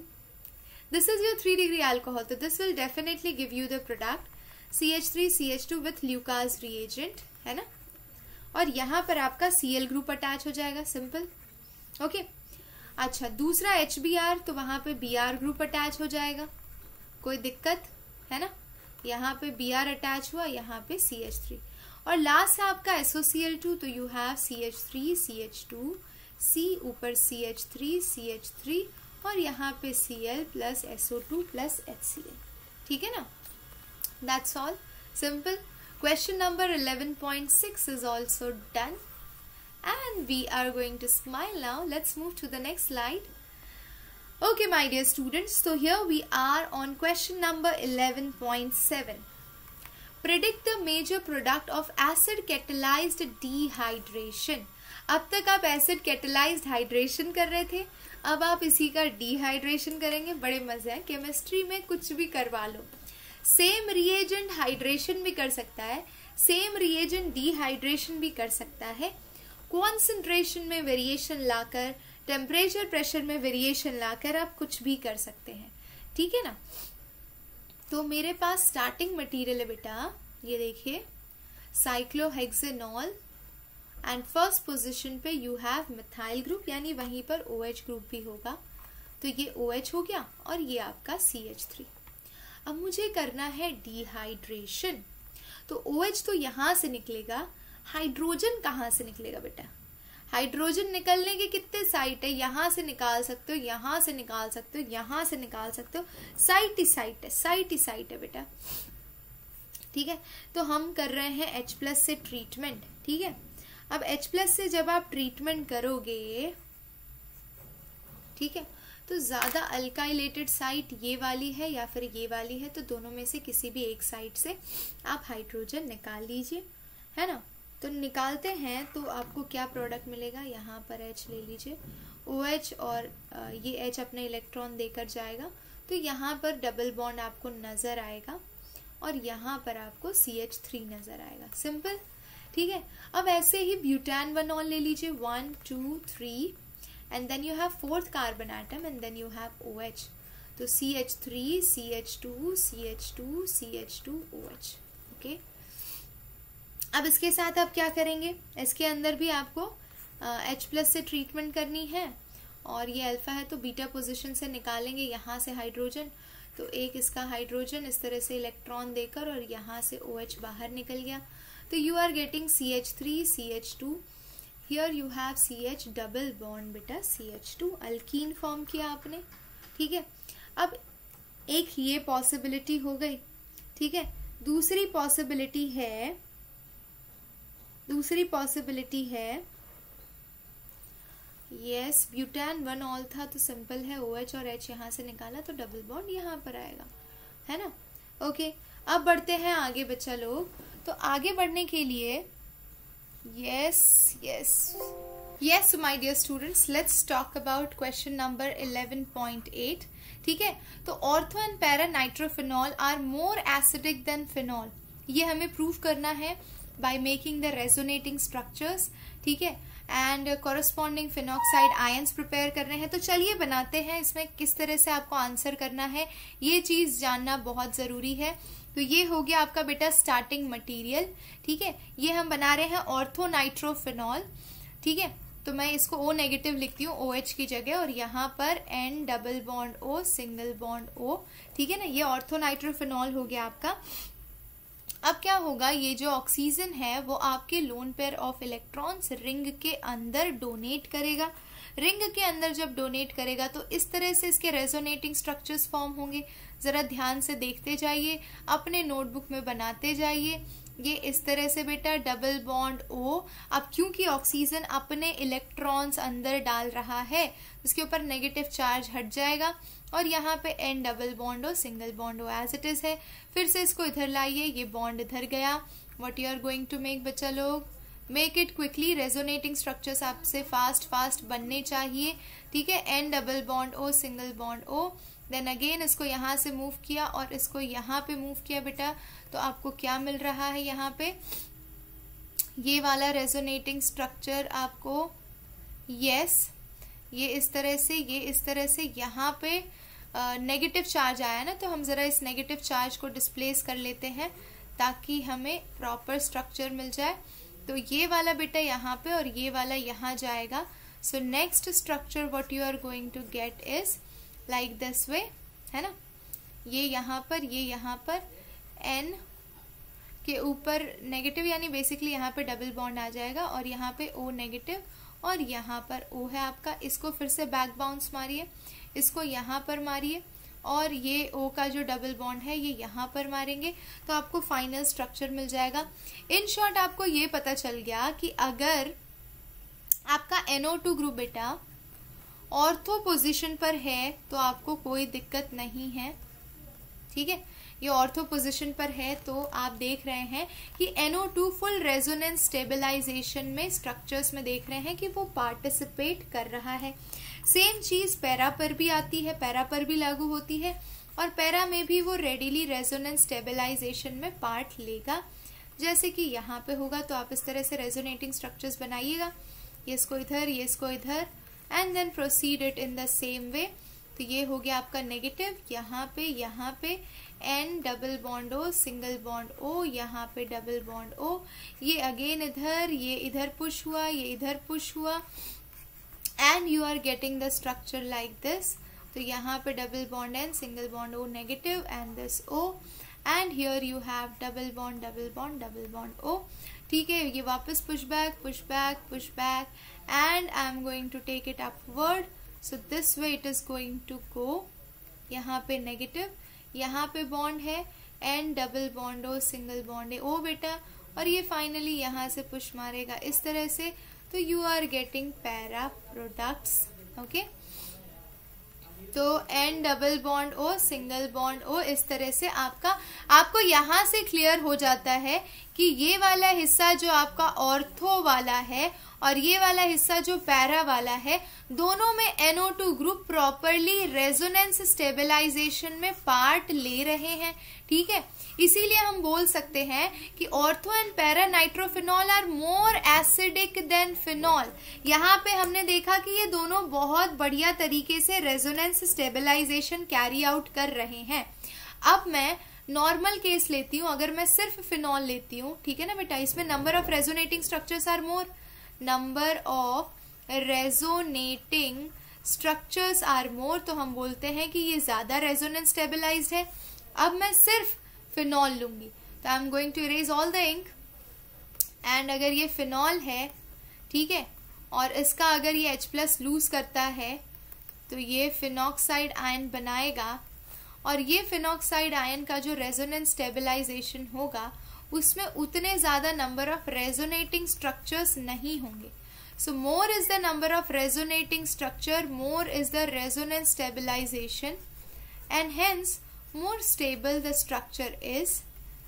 This is your 3 degree alcohol, so this will definitely give you the product CH3, CH2 with Lucas reagent, है ना, और यहाँ पर आपका Cl ग्रुप अटैच हो जाएगा, सिंपल, ओके। अच्छा दूसरा HBr, तो वहां पे Br ग्रुप अटैच हो जाएगा, कोई दिक्कत है ना, यहाँ पे Br अटैच हुआ, यहाँ पे CH3, और लास्ट है आपका SOCl2, तो you have CH3, CH2, C ऊपर CH3 और यहाँ पे Cl plus SO2 plus HCl. ठीक है ना? That's all. Simple. Question number 11.6 is also done. And we are going to smile now. Let's move to the next slide. Okay, my dear students. So here we are on question number 11.7. Predict the major product of acid catalyzed dehydration. अब तक आप acid catalysed hydration कर रहे थे, अब आप इसी का डिहाइड्रेशन करेंगे. बड़े मजे हैं, केमिस्ट्री में कुछ भी करवा लो. सेम रिएजेंट हाइड्रेशन भी कर सकता है, सेम रिएजेंट डिहाइड्रेशन भी कर सकता है. कॉन्सेंट्रेशन में वेरिएशन लाकर, टेम्परेचर प्रेशर में वेरिएशन लाकर आप कुछ भी कर सकते हैं. ठीक है ना? तो मेरे पास स्टार्टिंग मटेरियल है बेटा, ये देखिए, साइक्लोहेक्सेनॉल, एंड फर्स्ट पोजीशन पे यू हैव मिथाइल ग्रुप, यानी वहीं पर OH ग्रुप भी होगा. तो ये OH हो गया और ये आपका CH3. अब मुझे करना है डिहाइड्रेशन. तो OH तो यहां से निकलेगा, हाइड्रोजन कहां से निकलेगा बेटा? हाइड्रोजन निकलने के कितने साइट है? यहां से निकाल सकते हो, यहां से निकाल सकते हो, यहां से निकाल सकते हो. साइट ही साइट है, साइट ही साइट है बेटा. ठीक है, तो हम कर रहे हैं H+ से ट्रीटमेंट. ठीक है, अब H+ से जब आप ट्रीटमेंट करोगे, ठीक है, तो ज्यादा अल्काइलेटेड साइट ये वाली है या फिर ये वाली है, तो दोनों में से किसी भी एक साइड से आप हाइड्रोजन निकाल लीजिए, है ना? तो निकालते हैं तो आपको क्या प्रोडक्ट मिलेगा? यहाँ पर H ले लीजिए, OH और ये H अपने इलेक्ट्रॉन देकर जाएगा, तो यहाँ पर डबल बॉन्ड आपको नजर आएगा और यहाँ पर आपको CH3 नजर आएगा. सिंपल. ठीक है, अब ऐसे ही ब्यूटानवनॉल ले लीजिए, 1 2 3, and then you have 4th carbon atom and then you have OH. तो CH3 CH2 CH2 CH2 OH. Okay, अब इसके साथ आप क्या करेंगे? इसके अंदर भी आपको H+ से ट्रीटमेंट करनी है, और ये अल्फा है तो बीटा पोजीशन से निकालेंगे यहाँ से हाइड्रोजन. तो एक इसका हाइड्रोजन इस तरह से इलेक्ट्रॉन देकर और यहाँ से OH बाहर निकल गया. तो you are getting CH3 CH2. Here you have CH double bond बेटा, CH2 अल्कीन फॉर्म किया आपने. ठीक है, अब एक ये पॉसिबिलिटी हो गई. ठीक है, दूसरी पॉसिबिलिटी है यस, ब्यूटानवनॉल था तो सिंपल है, OH और H यहाँ से निकाला तो डबल बॉन्ड यहाँ पर आएगा, है ना? ओके, अब बढ़ते हैं आगे बच्चा लोग. तो आगे बढ़ने के लिए yes my dear students, let's talk about question number 11.8. ठीक है, तो ortho and para nitrophenol are more acidic than phenol. ये हमें प्रूव करना है by making the resonating structures. ठीक है, and corresponding phenoxide ions prepare कर रहे हैं. तो चलिए बनाते हैं. इसमें किस तरह से आपको आंसर करना है ये चीज जानना बहुत जरूरी है. तो ये हो गया आपका बेटा स्टार्टिंग मटेरियल. ठीक है, ये हम बना रहे हैं ऑर्थो नाइट्रोफिनॉल. ठीक है, तो मैं इसको O नेगेटिव लिखती हूँ OH की जगह, और यहाँ पर N double bond O single bond O. ठीक है ना, ये ऑर्थो नाइट्रोफिनॉल हो गया आपका. अब क्या होगा, ये जो ऑक्सीजन है वो आपके lone pair of electrons ring के अंदर डोनेट करेगा. रिंग के अंदर जब डोनेट करेगा तो इस तरह से इसके रेजोनेटिंग स्ट्रक्चर्स फॉर्म होंगे. जरा ध्यान से देखते जाइए, अपने नोटबुक में बनाते जाइए. ये इस तरह से बेटा डबल बॉन्ड O. अब क्योंकि ऑक्सीजन अपने इलेक्ट्रॉन्स अंदर डाल रहा है, उसके ऊपर नेगेटिव चार्ज हट जाएगा, और यहाँ पे N double bond O single bond O as it is है. फिर से इसको इधर लाइए, ये बॉन्ड इधर गया. What you are going to make बच्चा लोग? Make it quickly. Resonating structures आपसे फास्ट बनने चाहिए. ठीक है, N double bond O single bond O. Then again इसको यहाँ से मूव किया और इसको यहाँ पे मूव किया बेटा, तो आपको क्या मिल रहा है यहाँ पे? ये वाला रेजोनेटिंग स्ट्रक्चर आपको, यस, ये इस तरह से यहाँ पे नेगेटिव चार्ज आया ना, तो हम जरा इस नेगेटिव चार्ज को डिस्प्लेस कर लेते हैं ताकि हमें प्रॉपर स्ट्रक्चर मिल जाए. तो ये वाला बेटा यहाँ पे और ये वाला यहाँ जाएगा. So next structure what you are going to get is like this way, है ना? ये यहाँ पर N के ऊपर नेगेटिव, यानी बेसिकली यहाँ पे डबल बॉन्ड आ जाएगा और यहाँ पे O नेगेटिव और यहाँ पर O है आपका, इसको फिर से बैक बाउंस मारिए, इसको यहाँ पर मारिए और ये O का जो डबल बॉन्ड है ये यहाँ पर मारेंगे तो आपको फाइनल स्ट्रक्चर मिल जाएगा। इन शॉर्ट आपको ये पता चल गया कि अगर आपका NO2 ग्रुप बेटा ऑर्थो पोजीशन पर है तो आपको कोई दिक्कत नहीं है, ठीक है। ये ऑर्थो पोजीशन पर है तो आप देख रहे हैं कि NO2 फुल रेजोनेंस स्टेबलाइजेशन में स्ट्रक्चर्स में देख रहे हैं कि वो पार्टिसिपेट कर रहा है। सेम चीज पैरा पर भी आती है, पैरा पर भी लागू होती है और पैरा में भी वो रेडिली रेजोनेंस स्टेबलाइजेशन में पार्ट लेगा। जैसे कि यहाँ पे होगा तो आप इस तरह से रेजोनेटिंग स्ट्रक्चर्स बनाइएगा, ये इसको इधर, ये इसको इधर, and then proceed it in the same way. तो ये हो गया आपका नेगेटिव, यहाँ पे N double bond O single bond O, यहाँ पे डबल बॉन्ड O, ये अगेन इधर, ये इधर पुश हुआ, ये इधर पुश हुआ, and you are getting the structure like this. तो यहाँ पे double bond N single bond O negative and this O, and here you have double bond double bond double bond O, ठीक है। ये वापस push back push back push back and I am going to take it upward, so this way it is going to go. यहाँ पे negative, यहाँ पे bond है N double bond O single bond है O बेटा, और ये finally यहाँ से पुश मारेगा इस तरह से। तो you are getting para products, okay. तो N double bond O single bond O इस तरह से आपको यहाँ से क्लियर हो जाता है कि ये वाला हिस्सा जो आपका ऑर्थो वाला है और ये वाला हिस्सा जो पैरा वाला है, दोनों में NO2 group properly resonance stabilization में पार्ट ले रहे हैं, ठीक है। इसीलिए हम बोल सकते हैं कि ortho and para nitrophenol are more acidic than phenol. यहाँ पे हमने देखा कि ये दोनों बहुत बढ़िया तरीके से रेजोनेंस स्टेबलाइजेशन कैरी आउट कर रहे हैं। अब मैं नॉर्मल केस लेती हूँ, अगर मैं सिर्फ फिनॉल लेती हूँ, ठीक है ना बेटा, इसमें number of resonating structures are more, number of resonating structures are more, तो हम बोलते हैं कि ये ज्यादा रेजोनेंस स्टेबलाइज्ड है। अब मैं सिर्फ फिनॉल लूंगी तो I am going to erase all the ink, एंड अगर ये फिनॉल है, ठीक है, और इसका अगर ये H+ लूज करता है तो ये फिनॉक्साइड आयन बनाएगा, और ये फिनॉक्साइड आयन का जो रेजोनेंस स्टेबलाइजेशन होगा उसमें उतने ज्यादा नंबर ऑफ रेजोनेटिंग स्ट्रक्चर्स नहीं होंगे। So more is the number of resonating structure, more is the resonance stabilization, and hence more stable the structure is,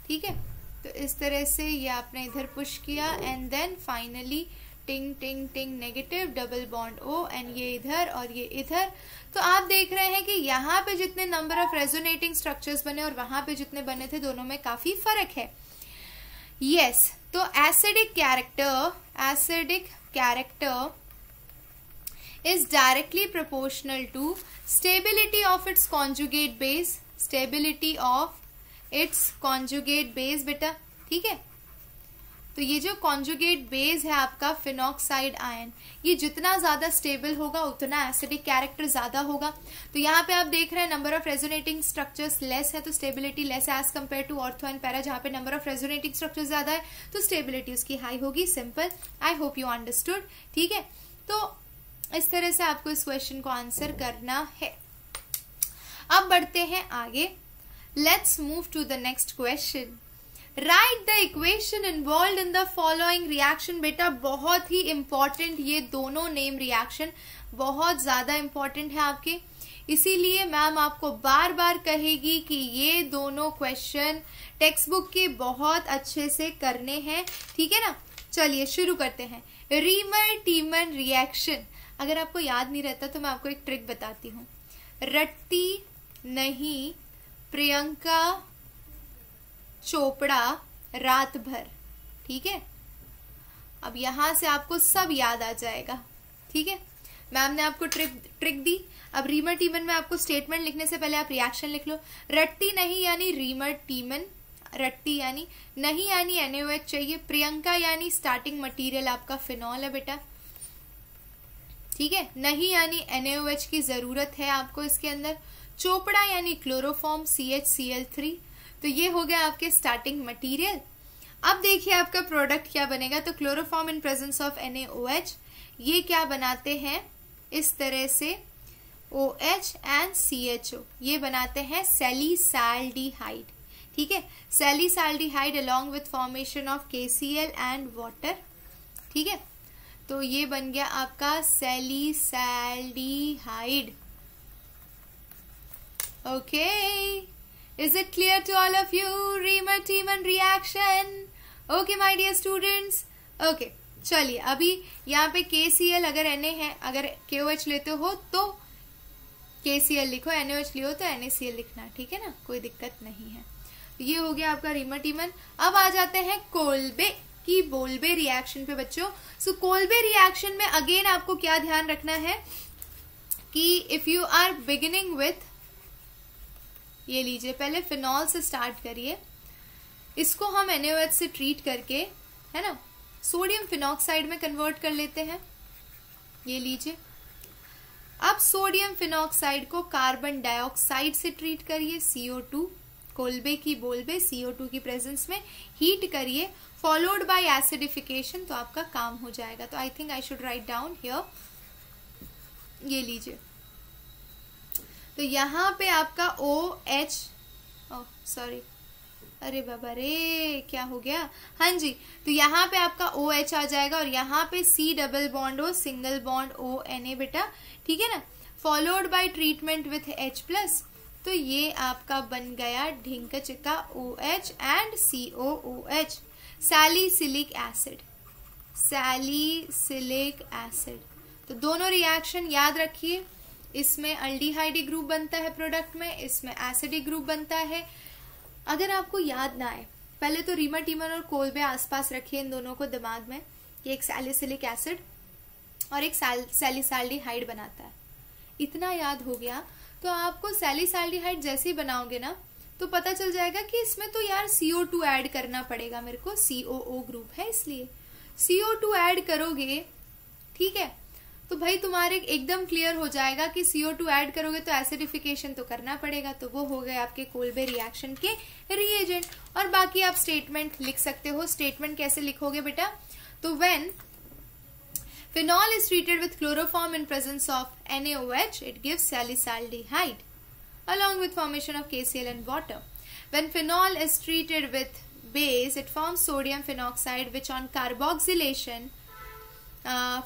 ठीक है। तो इस तरह से ये आपने इधर पुश किया एंड देन फाइनली टिंग टिंग टिंग negative double bond O, and ये इधर और ये इधर। तो आप देख रहे हैं कि यहाँ पे जितने नंबर ऑफ रेजोनेटिंग स्ट्रक्चर्स बने और वहां पे जितने बने थे, दोनों में काफी फर्क है। यस, तो acidic character is directly proportional to stability of its conjugate base, stability of its conjugate base बेटा, ठीक है। तो ये जो कॉन्जुगेट बेस है आपका फिनॉक्साइड आयन, ये जितना ज्यादा स्टेबल होगा उतना एसिडिक कैरेक्टर ज्यादा होगा। तो यहाँ पे आप देख रहे हैं number of resonating structures less है तो स्टेबिलिटी लेस है as compare to ortho and para, जहाँ पे नंबर ऑफ रेजोनेटिंग स्ट्रक्चर्स ज्यादा है तो स्टेबिलिटी उसकी हाई होगी। Simple, I hope you understood, ठीक है। तो इस तरह से आपको इस क्वेश्चन को आंसर करना है। अब बढ़ते हैं आगे, let's move to the next question. Write the equation involve in the following reaction. बेटा बहुत ही इंपॉर्टेंट, ये दोनों नेम रिएक्शन बहुत ज्यादा इंपॉर्टेंट है आपके, इसीलिए मैम आपको बार बार कहेगी कि ये दोनों क्वेश्चन टेक्स्ट बुक के बहुत अच्छे से करने हैं, ठीक है ना। चलिए शुरू करते हैं। रीमर टीमन रिएक्शन, अगर आपको याद नहीं रहता तो मैं आपको एक ट्रिक बताती हूँ। रटती नहीं प्रियंका चोपड़ा रात भर, ठीक है। अब यहां से आपको सब याद आ जाएगा, ठीक है। मैम ने आपको ट्रिक दी। अब रीमर टीमन में आपको स्टेटमेंट लिखने से पहले आप रिएक्शन लिख लो। रटती नहीं यानी रीमर टीमन, रटती यानी नहीं यानी NaOH चाहिए, प्रियंका यानी स्टार्टिंग मटेरियल आपका फिनॉल है बेटा, ठीक है। नहीं यानी NaOH की जरूरत है आपको इसके अंदर, चोपड़ा यानी क्लोरोफॉर्म CHCl3, तो ये हो गया आपके स्टार्टिंग मटेरियल। अब देखिए आपका प्रोडक्ट क्या बनेगा। तो chloroform in presence of NaOH, ये क्या बनाते हैं इस तरह से, OH एंड CHO, ये बनाते हैं सैलिसाल्डिहाइड, ठीक है, salicylaldehyde along with formation of KCl and water, ठीक है। तो ये बन गया आपका salicylaldehyde. Okay, is it clear to all of you? Reimer Tiemann reaction. Okay my dear students, okay चलिए अभी यहाँ पे KCl अगर Na है, अगर KOH लेते हो तो KCl लिखो, NaOH लियो तो NaCl लिखना, ठीक है ना, कोई दिक्कत नहीं है। ये हो गया आपका रीमर-टीमर। अब आ जाते हैं कोल्बे की बोल्बे रिएक्शन पे बच्चों। सो कोल्बे रिएक्शन में अगेन आपको क्या ध्यान रखना है कि if you are beginning with, ये लीजिए पहले फिनॉल से स्टार्ट करिए, इसको हम NaOH से ट्रीट करके, है ना, सोडियम फिनॉक्साइड में कन्वर्ट कर लेते हैं। ये लीजिए, अब सोडियम फिनॉक्साइड को कार्बन डाइऑक्साइड से ट्रीट करिए, CO2, कोल्बे की बोल्बे, CO2 की प्रेजेंस में हीट करिए, फॉलोड बाय एसिडिफिकेशन, तो आपका काम हो जाएगा। तो I think I should write down here, ये लीजिए, तो यहां पे आपका OH, सॉरी, अरे बाबा रे क्या हो गया, हाँ जी, तो यहाँ पे आपका OH आ जाएगा और यहाँ पे C double bond O single bond O Na बेटा, ठीक है ना, followed by treatment with H+, तो ये आपका बन गया ढिंक चिक्का OH and COOH, salicylic acid, salicylic acid. तो दोनों रिएक्शन याद रखिए, इसमें अल्डिहाइड ग्रुप बनता है प्रोडक्ट में, इसमें एसिडिक ग्रुप बनता है। अगर आपको याद ना आए, पहले तो रीमर-टीमर और कोल्बे आसपास रखिए इन दोनों को दिमाग में, कि एक सैलिसिलिक एसिड और एक सैलिसाल्डिहाइड बनाता है। इतना याद हो गया तो आपको सैलिसाल्डिहाइड जैसे ही बनाओगे ना तो पता चल जाएगा कि इसमें तो यार CO2 ऐड करना पड़ेगा मेरे को, COO ग्रुप है इसलिए CO2 ऐड करोगे, ठीक है, तो भाई तुम्हारे एकदम क्लियर हो जाएगा कि CO2 ऐड करोगे तो एसिडिफिकेशन तो करना पड़ेगा। तो वो हो गए आपके कोल्बे रिएक्शन के रिएजेंट। और बाकी आप स्टेटमेंट लिख सकते हो। स्टेटमेंट कैसे लिखोगे बेटा? तो when phenol is treated with chloroform in presence of NaOH, it gives salicylaldehyde along with formation of KCl and water. When phenol is treated with base, it forms sodium phenoxide, which on carboxylation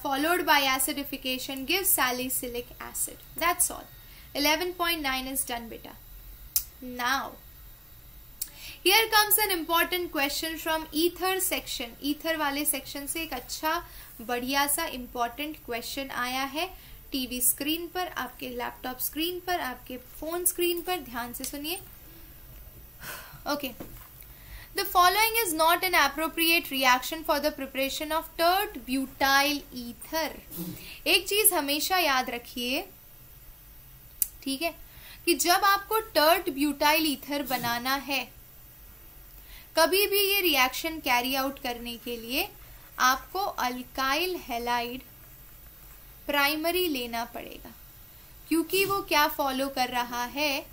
followed by acidification gives salicylic acid. That's all. 11.9 is done beta. Now here comes an important question from ether section. ether वाले section से एक अच्छा बढ़िया सा important question आया है TV screen पर, आपके लैपटॉप स्क्रीन पर, आपके फोन स्क्रीन पर। ध्यान से सुनिए। Okay. The following is not an appropriate reaction for the preparation of tert butyl ether. एक चीज हमेशा याद रखिए, ठीक है, कि जब आपको टर्ट ब्यूटाइल ईथर बनाना है, कभी भी ये रिएक्शन कैरी आउट करने के लिए आपको अल्काइल हैलाइड प्राइमरी लेना पड़ेगा, क्योंकि वो क्या फॉलो कर रहा है?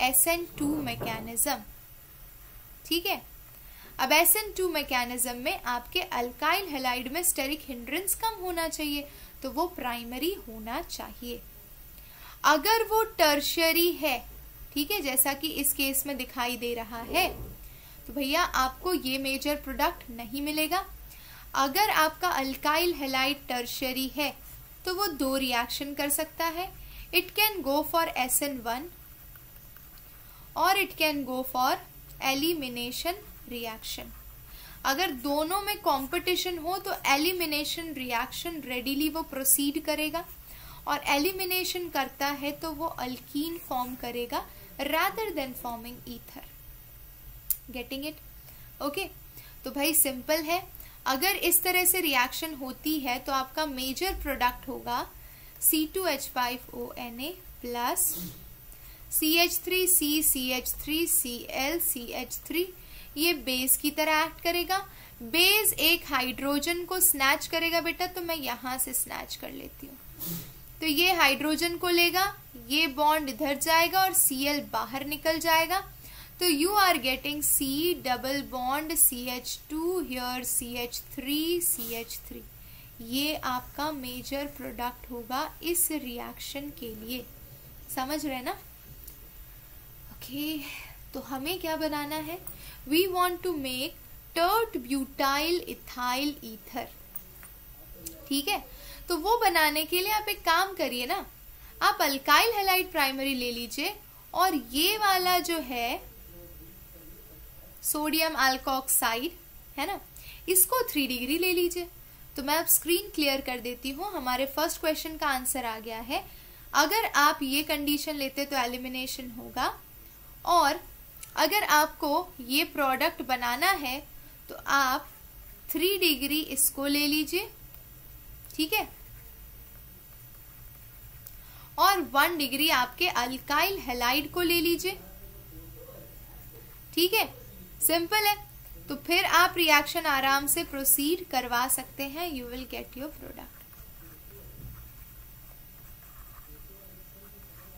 SN2 मैकेनिज्म, ठीक है। अब SN2 मैकेनिज्म में आपके अल्काइल हैलाइड में स्टेरिक हिंड्रेंस कम होना चाहिए, तो वो प्राइमरी होना चाहिए। अगर वो टर्शियरी है, ठीक है, जैसा कि इस केस में दिखाई दे रहा है, तो भैया आपको ये मेजर प्रोडक्ट नहीं मिलेगा। अगर आपका अल्काइल हैलाइड टर्शियरी है तो वो दो रिएक्शन कर सकता है। It can go for SN1 और it can go for elimination reaction. अगर दोनों में कंपटीशन हो तो एलिमिनेशन रिएक्शन रेडीली वो प्रोसीड करेगा, और एलिमिनेशन करता है तो वो अल्कीन फॉर्म करेगा rather than forming ether. Getting it? Okay, तो भाई सिंपल है। अगर इस तरह से रिएक्शन होती है तो आपका मेजर प्रोडक्ट होगा C2H5ONa plus CH3C CH3Cl CH3। ये बेस की तरह एक्ट करेगा। बेस एक हाइड्रोजन को स्नैच करेगा बेटा, तो मैं यहां से स्नैच कर लेती हूँ। तो ये हाइड्रोजन को लेगा, ये बॉन्ड इधर जाएगा और Cl बाहर निकल जाएगा। तो you are getting C double bond CH2 here CH3 CH3। ये आपका मेजर प्रोडक्ट होगा इस रिएक्शन के लिए। समझ रहे ना? ओके, तो हमें क्या बनाना है? We want to make tert butyl ethyl ether. ठीक है, तो वो बनाने के लिए आप एक काम करिए ना, आप अल्काइल हैलाइड प्राइमरी ले लीजिए और ये वाला जो है सोडियम अल्कोक्साइड है ना, इसको 3 डिग्री ले लीजिए। तो मैं अब स्क्रीन क्लियर कर देती हूँ। हमारे फर्स्ट क्वेश्चन का आंसर आ गया है। अगर आप ये कंडीशन लेते तो एलिमिनेशन होगा, और अगर आपको ये प्रोडक्ट बनाना है तो आप 3 डिग्री इसको ले लीजिए, ठीक है, और 1 डिग्री आपके अल्काइल हैलाइड को ले लीजिए। ठीक है, सिंपल है। तो फिर आप रिएक्शन आराम से प्रोसीड करवा सकते हैं। You will get your product.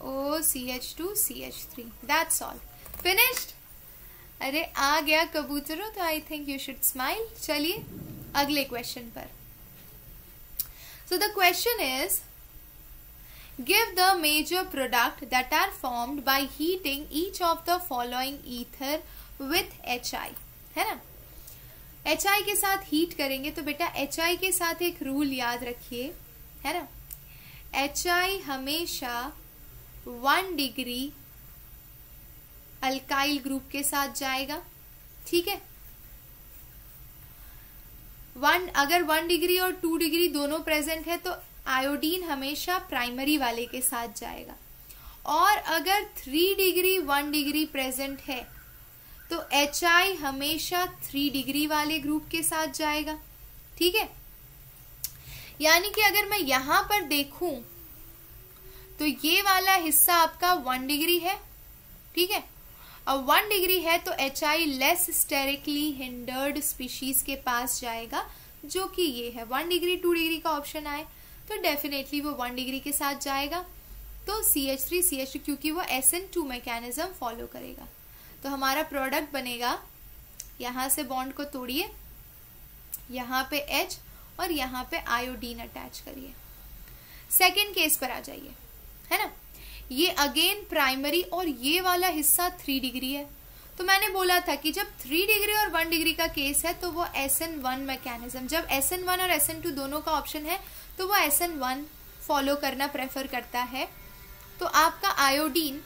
OCH2CH3, that's all, finished. अरे आ गया कबूतरों, तो I think you should smile. चलिए अगले क्वेश्चन पर। So the question is, give the major product that are formed by heating each of the following ether with HI, है ना। HI के साथ हीट करेंगे तो बेटा HI के साथ एक रूल याद रखिए, है ना। HI हमेशा 1 डिग्री अल्काइल ग्रुप के साथ जाएगा, ठीक है। अगर 1 डिग्री और 2 डिग्री दोनों प्रेजेंट है तो आयोडीन हमेशा प्राइमरी वाले के साथ जाएगा, और अगर 3 डिग्री 1 डिग्री प्रेजेंट है तो HI हमेशा 3 डिग्री वाले ग्रुप के साथ जाएगा, ठीक है। यानी कि अगर मैं यहां पर देखूं तो ये वाला हिस्सा आपका 1 डिग्री है, ठीक है। अब 1 डिग्री है तो HI less sterically hindered species के पास जाएगा, जो कि ये है। 1 डिग्री 2 डिग्री का ऑप्शन आए तो डेफिनेटली वो 1 डिग्री के साथ जाएगा। तो CH3 CH2, क्योंकि वो SN2 मैकेनिज्म फॉलो करेगा। तो हमारा प्रोडक्ट बनेगा, यहां से बॉन्ड को तोड़िए, यहां पे H और यहां पे आयोडीन अटैच करिए। सेकेंड केस पर आ जाइए, है ना। ये अगेन प्राइमरी और ये वाला हिस्सा 3 डिग्री है। तो मैंने बोला था कि जब 3 डिग्री और 1 डिग्री का केस है तो वो SN1 मैकेनिज्म, जब SN1 और SN2 दोनों का ऑप्शन है तो वो SN1 फॉलो करना प्रेफर करता है। तो आपका आयोडीन,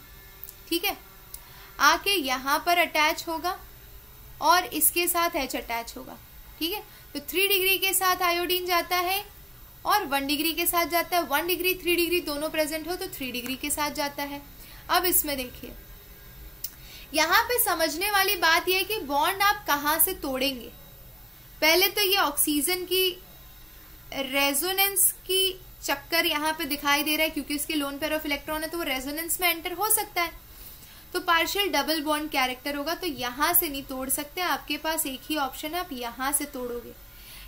ठीक है, आके यहां पर अटैच होगा और इसके साथ H अटैच होगा, ठीक है। तो 3 डिग्री के साथ आयोडीन जाता है और 1 डिग्री के साथ जाता है। 1 डिग्री 3 डिग्री दोनों प्रेजेंट हो तो 3 डिग्री के साथ जाता है। अब इसमें देखिए, यहां पे समझने वाली बात यह है कि बॉन्ड आप कहां से तोड़ेंगे। पहले तो ये ऑक्सीजन की रेजोनेंस की चक्कर यहां पे दिखाई दे रहा है, क्योंकि इसके लोन पेयर ऑफ इलेक्ट्रॉन है तो वो रेजोनेंस में एंटर हो सकता है। तो पार्शियल डबल बॉन्ड कैरेक्टर होगा, तो यहां से नहीं तोड़ सकते। आपके पास एक ही ऑप्शन है, आप यहां से तोड़ोगे।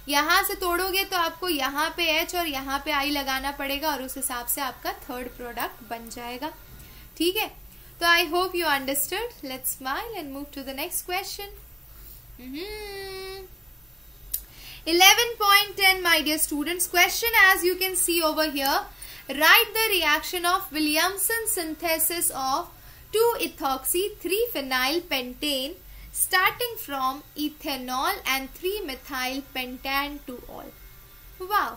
यहां से तोड़ोगे तो आपको यहाँ पे H और यहाँ पे I लगाना पड़ेगा, और उस हिसाब से आपका थर्ड प्रोडक्ट बन जाएगा, ठीक है। तो I hope you understood. Let's smile and move to the next question. 11.10 my dear students, question as you can see over here, write the reaction of Williamson synthesis of 2-ethoxy 3-phenyl pentane starting from ethanol and 3-methyl pentan to all. wow,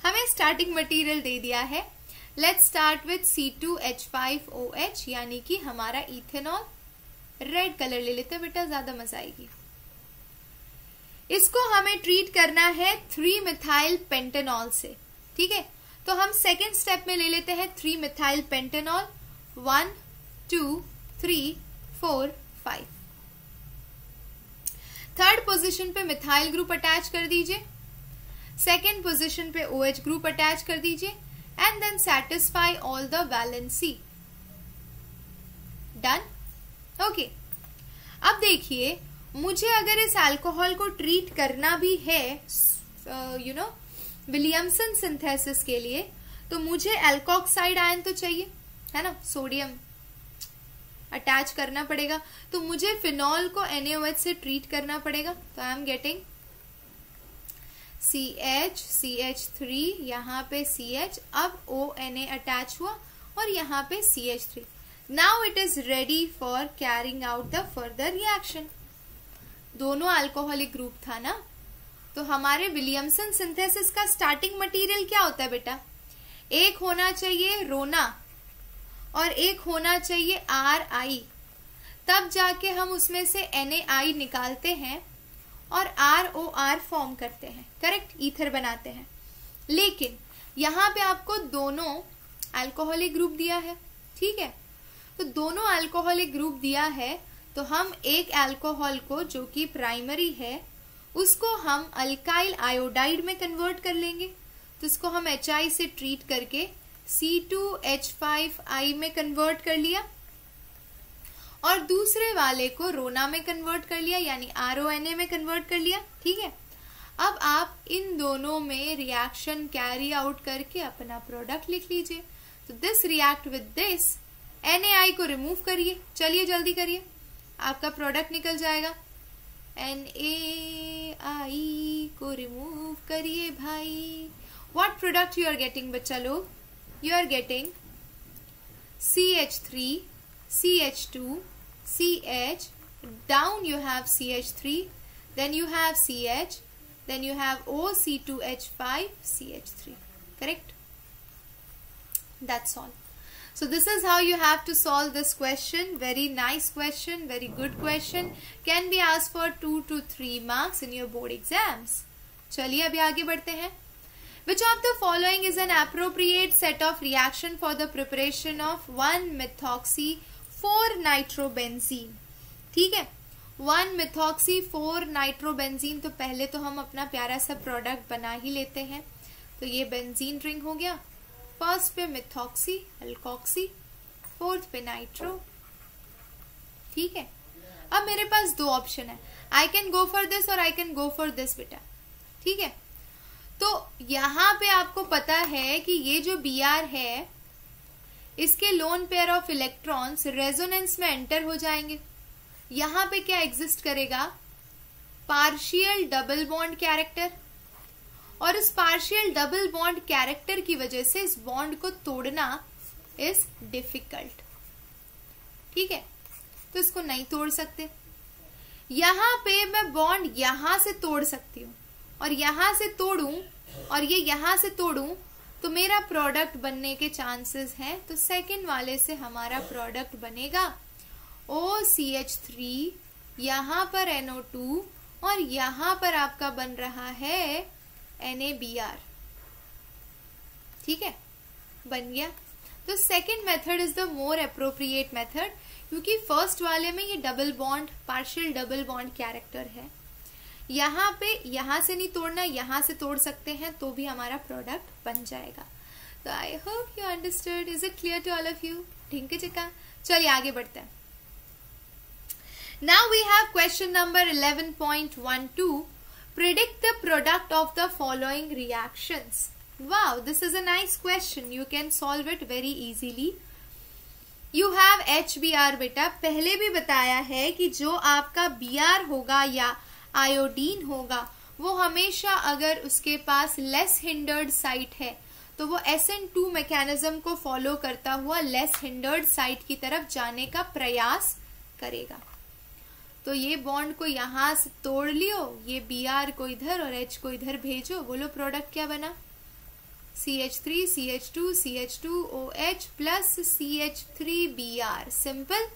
हमें starting material दे दिया है। Let's start with C2H5OH, यानी कि हमारा ethanol. Red colour ले लेते हैं बेटा, ज्यादा मजा आएगी। इसको हमें ट्रीट करना है 3-मिथाइल पेंटेनॉल से, ठीक है। तो हम सेकेंड स्टेप में ले लेते हैं 3-मिथाइल पेंटेनॉल। 1 2 3 4 5। थर्ड पोजीशन पे मिथाइल ग्रुप अटैच कर दीजिए, सेकेंड पोजीशन पे OH ग्रुप अटैच कर दीजिए, and then satisfy all the valency. Done, okay. अब देखिए, मुझे अगर इस अल्कोहल को ट्रीट करना भी है विलियमसन सिंथेसिस के लिए, तो मुझे एल्कोक्साइड आयन तो चाहिए, है ना, सोडियम अटैच करना पड़ेगा। तो मुझे फिनॉल को NaOH से ट्रीट करना पड़ेगा। तो आई एम गेटिंग CH3, यहाँ पे CH, अब ONA अटैच हुआ और यहाँ पे CH3. Now it is ready for carrying out the further reaction. दोनों अल्कोहलिक ग्रुप था ना, तो हमारे विलियमसन सिंथेसिस का स्टार्टिंग मटेरियल क्या होता है बेटा? एक होना चाहिए रोना और एक होना चाहिए RI. तब जाके हम उसमें से NaI निकालते हैं और ROR फॉर्म करते हैं, करेक्ट, ईथर बनाते हैं. लेकिन यहाँ पे आपको दोनों अल्कोहलिक ग्रुप दिया है, ठीक है. तो दोनों अल्कोहलिक ग्रुप दिया है, तो हम एक अल्कोहल को जो कि प्राइमरी है उसको हम अल्काइल आयोडाइड में कन्वर्ट कर लेंगे. तो इसको हम HI से ट्रीट करके C2H5I में कन्वर्ट कर लिया और दूसरे वाले को रोना में कन्वर्ट कर लिया, यानी RONA में कन्वर्ट कर लिया, ठीक है. अब आप इन दोनों में रिएक्शन कैरी आउट करके अपना प्रोडक्ट लिख लीजिए. तो this react with this, NaI को रिमूव करिए, चलिए जल्दी करिए, आपका प्रोडक्ट निकल जाएगा. NaI को रिमूव करिए भाई. What product you are getting बच्चा लोग? You are getting CH3, CH2, CH, down you have CH3, then you have CH, then you have OC2H5, CH3, correct? That's all. So this is how you have to solve this question. Very nice question, very good question. Can be asked for 2 to 3 marks in your board exams. चलिए अभी आगे बढ़ते हैं. Which of the following is an appropriate set of reaction for the preparation of 1-methoxy-4-nitrobenzene? ठीक है, 1-methoxy-4-nitrobenzene. तो पहले तो हम अपना प्यारा सा प्रोडक्ट बना ही लेते हैं. तो ये बेंजीन रिंग हो गया. फर्स्ट पे मिथॉक्सी, अल्कोक्सी, फोर्थ पे नाइट्रो, ठीक है. अब मेरे पास दो ऑप्शन है, I can go for this और I can go for this बेटा, ठीक है. तो यहां पे आपको पता है कि ये जो Br है इसके lone pair of electrons resonance में एंटर हो जाएंगे. यहां पे क्या एग्जिस्ट करेगा? Partial double bond character. और इस पार्शियल डबल बॉन्ड कैरेक्टर की वजह से इस बॉन्ड को तोड़ना इज डिफिकल्ट, ठीक है. तो इसको नहीं तोड़ सकते. यहां पे मैं बॉन्ड यहां से तोड़ सकती हूं और यहां से तोड़ूं और ये यहां से तोड़ूं तो मेरा प्रोडक्ट बनने के चांसेस हैं. तो सेकंड वाले से हमारा प्रोडक्ट बनेगा OCH3, यहां पर NO2 और यहां पर आपका बन रहा है NaBr, ठीक है, बन गया. तो second method is the more appropriate method, क्योंकि फर्स्ट वाले में ये double bond, partial double bond character है. यहाँ पे यहां से नहीं तोड़ना, यहां से तोड़ सकते हैं तो भी हमारा प्रोडक्ट बन जाएगा. तो I hope you understood. Is it clear to all of you? ठीक है चिका, चलिए आगे बढ़ते हैं. Now we have question number 11.12. Predict the product of the following reactions. Wow, this is a nice question. You can solve it very easily. You have HBr बेटा. पहले भी बताया है कि जो आपका Br होगा या आयोडीन होगा वो हमेशा अगर उसके पास लेस हिंडर्ड साइट है तो वो SN2 मैकेनिज्म को फॉलो करता हुआ लेस हिंडर्ड साइट की तरफ जाने का प्रयास करेगा. तो ये बॉन्ड को यहां से तोड़ लियो, ये Br को इधर और H को इधर भेजो. बोलो प्रोडक्ट क्या बना? CH3, CH2, CH2OH plus CH3Br. Simple,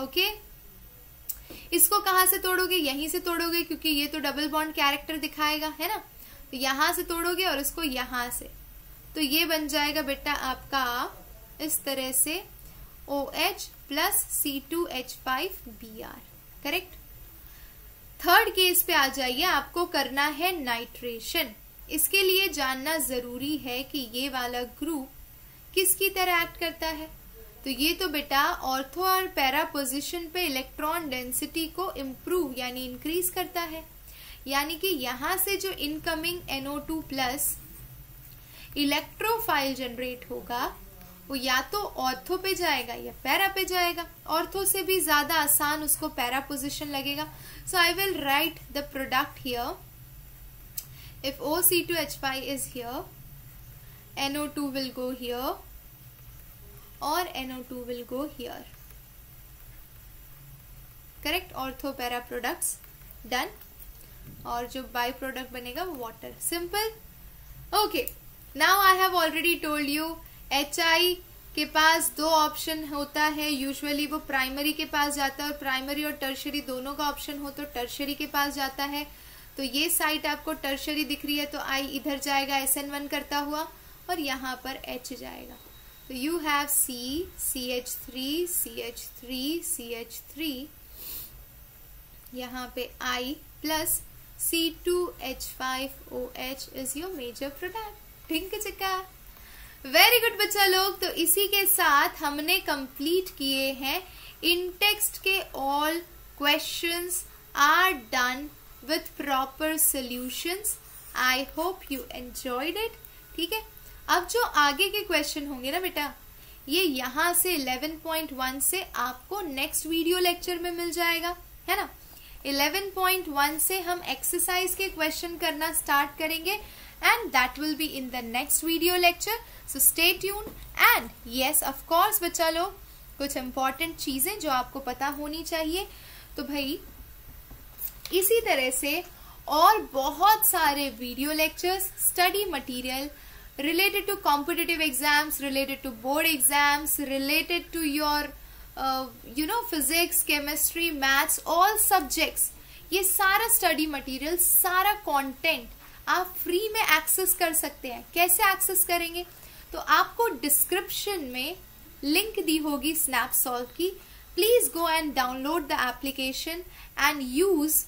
okay. इसको कहां से तोड़ोगे? यहीं से तोड़ोगे, क्योंकि ये तो डबल बॉन्ड कैरेक्टर दिखाएगा, है ना. तो यहां से तोड़ोगे और इसको यहां से, तो ये बन जाएगा बेटा आपका इस तरह से OH plus C2H5Br, correct. Third case पे आ जाइए. आपको करना है नाइट्रेशन. इसके लिए जानना जरूरी है कि ये वाला ग्रुप किसकी तरह एक्ट करता है. तो ये तो बेटा ऑर्थो और पैरा पोजीशन पे इलेक्ट्रॉन डेंसिटी को इम्प्रूव यानी इंक्रीज करता है. यानी कि यहां से जो incoming NO2 plus electrophile generate होगा वो या तो ऑर्थो पे जाएगा या पैरा पे जाएगा. ऑर्थो से भी ज्यादा आसान उसको पैरा पोजीशन लगेगा. So I will write the product here. If OC2H5 is here, NO2 will go here or NO2 will go here. Correct? Ortho para products done. और जो बाई प्रोडक्ट बनेगा वो water. Simple. Okay, now I have already told you HI के पास दो option होता है. Usually वो primary के पास जाता है और प्राइमरी और टर्शरी दोनों का ऑप्शन हो तो टर्शरी के पास जाता है. तो ये साइट आपको टर्शरी दिख रही है तो I इधर जाएगा SN1 करता हुआ और यहाँ पर H जाएगा. तो you have C, CH3, CH3, CH3, यहाँ पे I plus C2H5OH is your major product. ठीक है चिक्का. वेरी गुड बच्चा लोग. तो इसी के साथ हमने कंप्लीट किए हैं इन टेक्स्ट के all questions are done with proper solutions. I hope you enjoyed it. ठीक है. अब जो आगे के क्वेश्चन होंगे ना बेटा, ये यहाँ से 11.1 से आपको नेक्स्ट वीडियो लेक्चर में मिल जाएगा, है ना. 11.1 से हम एक्सरसाइज के क्वेश्चन करना स्टार्ट करेंगे and that will be in the next video lecture. So stay tune. And yes of course बच्चा लोग, कुछ इंपॉर्टेंट चीजें जो आपको पता होनी चाहिए. तो भाई इसी तरह से और बहुत सारे video lectures, study material related to competitive exams, related to board exams, related to your physics, chemistry, maths, all subjects. ये सारा स्टडी मटेरियल, सारा कंटेंट आप फ्री में एक्सेस कर सकते हैं. कैसे एक्सेस करेंगे? तो आपको डिस्क्रिप्शन में लिंक दी होगी स्नैपसॉल्व की. Please go and download the application and use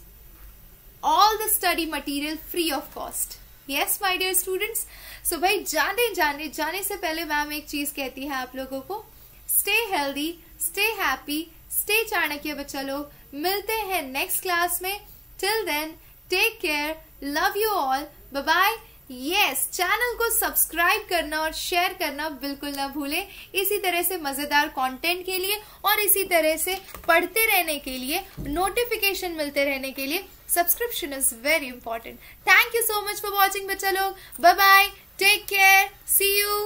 all the study material free of cost. Yes my dear students. So भाई जाने से पहले मैम एक चीज कहती है आप लोगों को, stay healthy, stay happy, stay Chanakya बच्चा लोग. मिलते हैं नेक्स्ट क्लास में. Till then take care, love you all, bye bye. Yes, channel को सब्सक्राइब करना और शेयर करना बिल्कुल ना भूलें. इसी तरह से मजेदार कंटेंट के लिए और इसी तरह से पढ़ते रहने के लिए, नोटिफिकेशन मिलते रहने के लिए subscription is very important. Thank you so much for watching बच्चा लोग. Bye bye, take care, see you.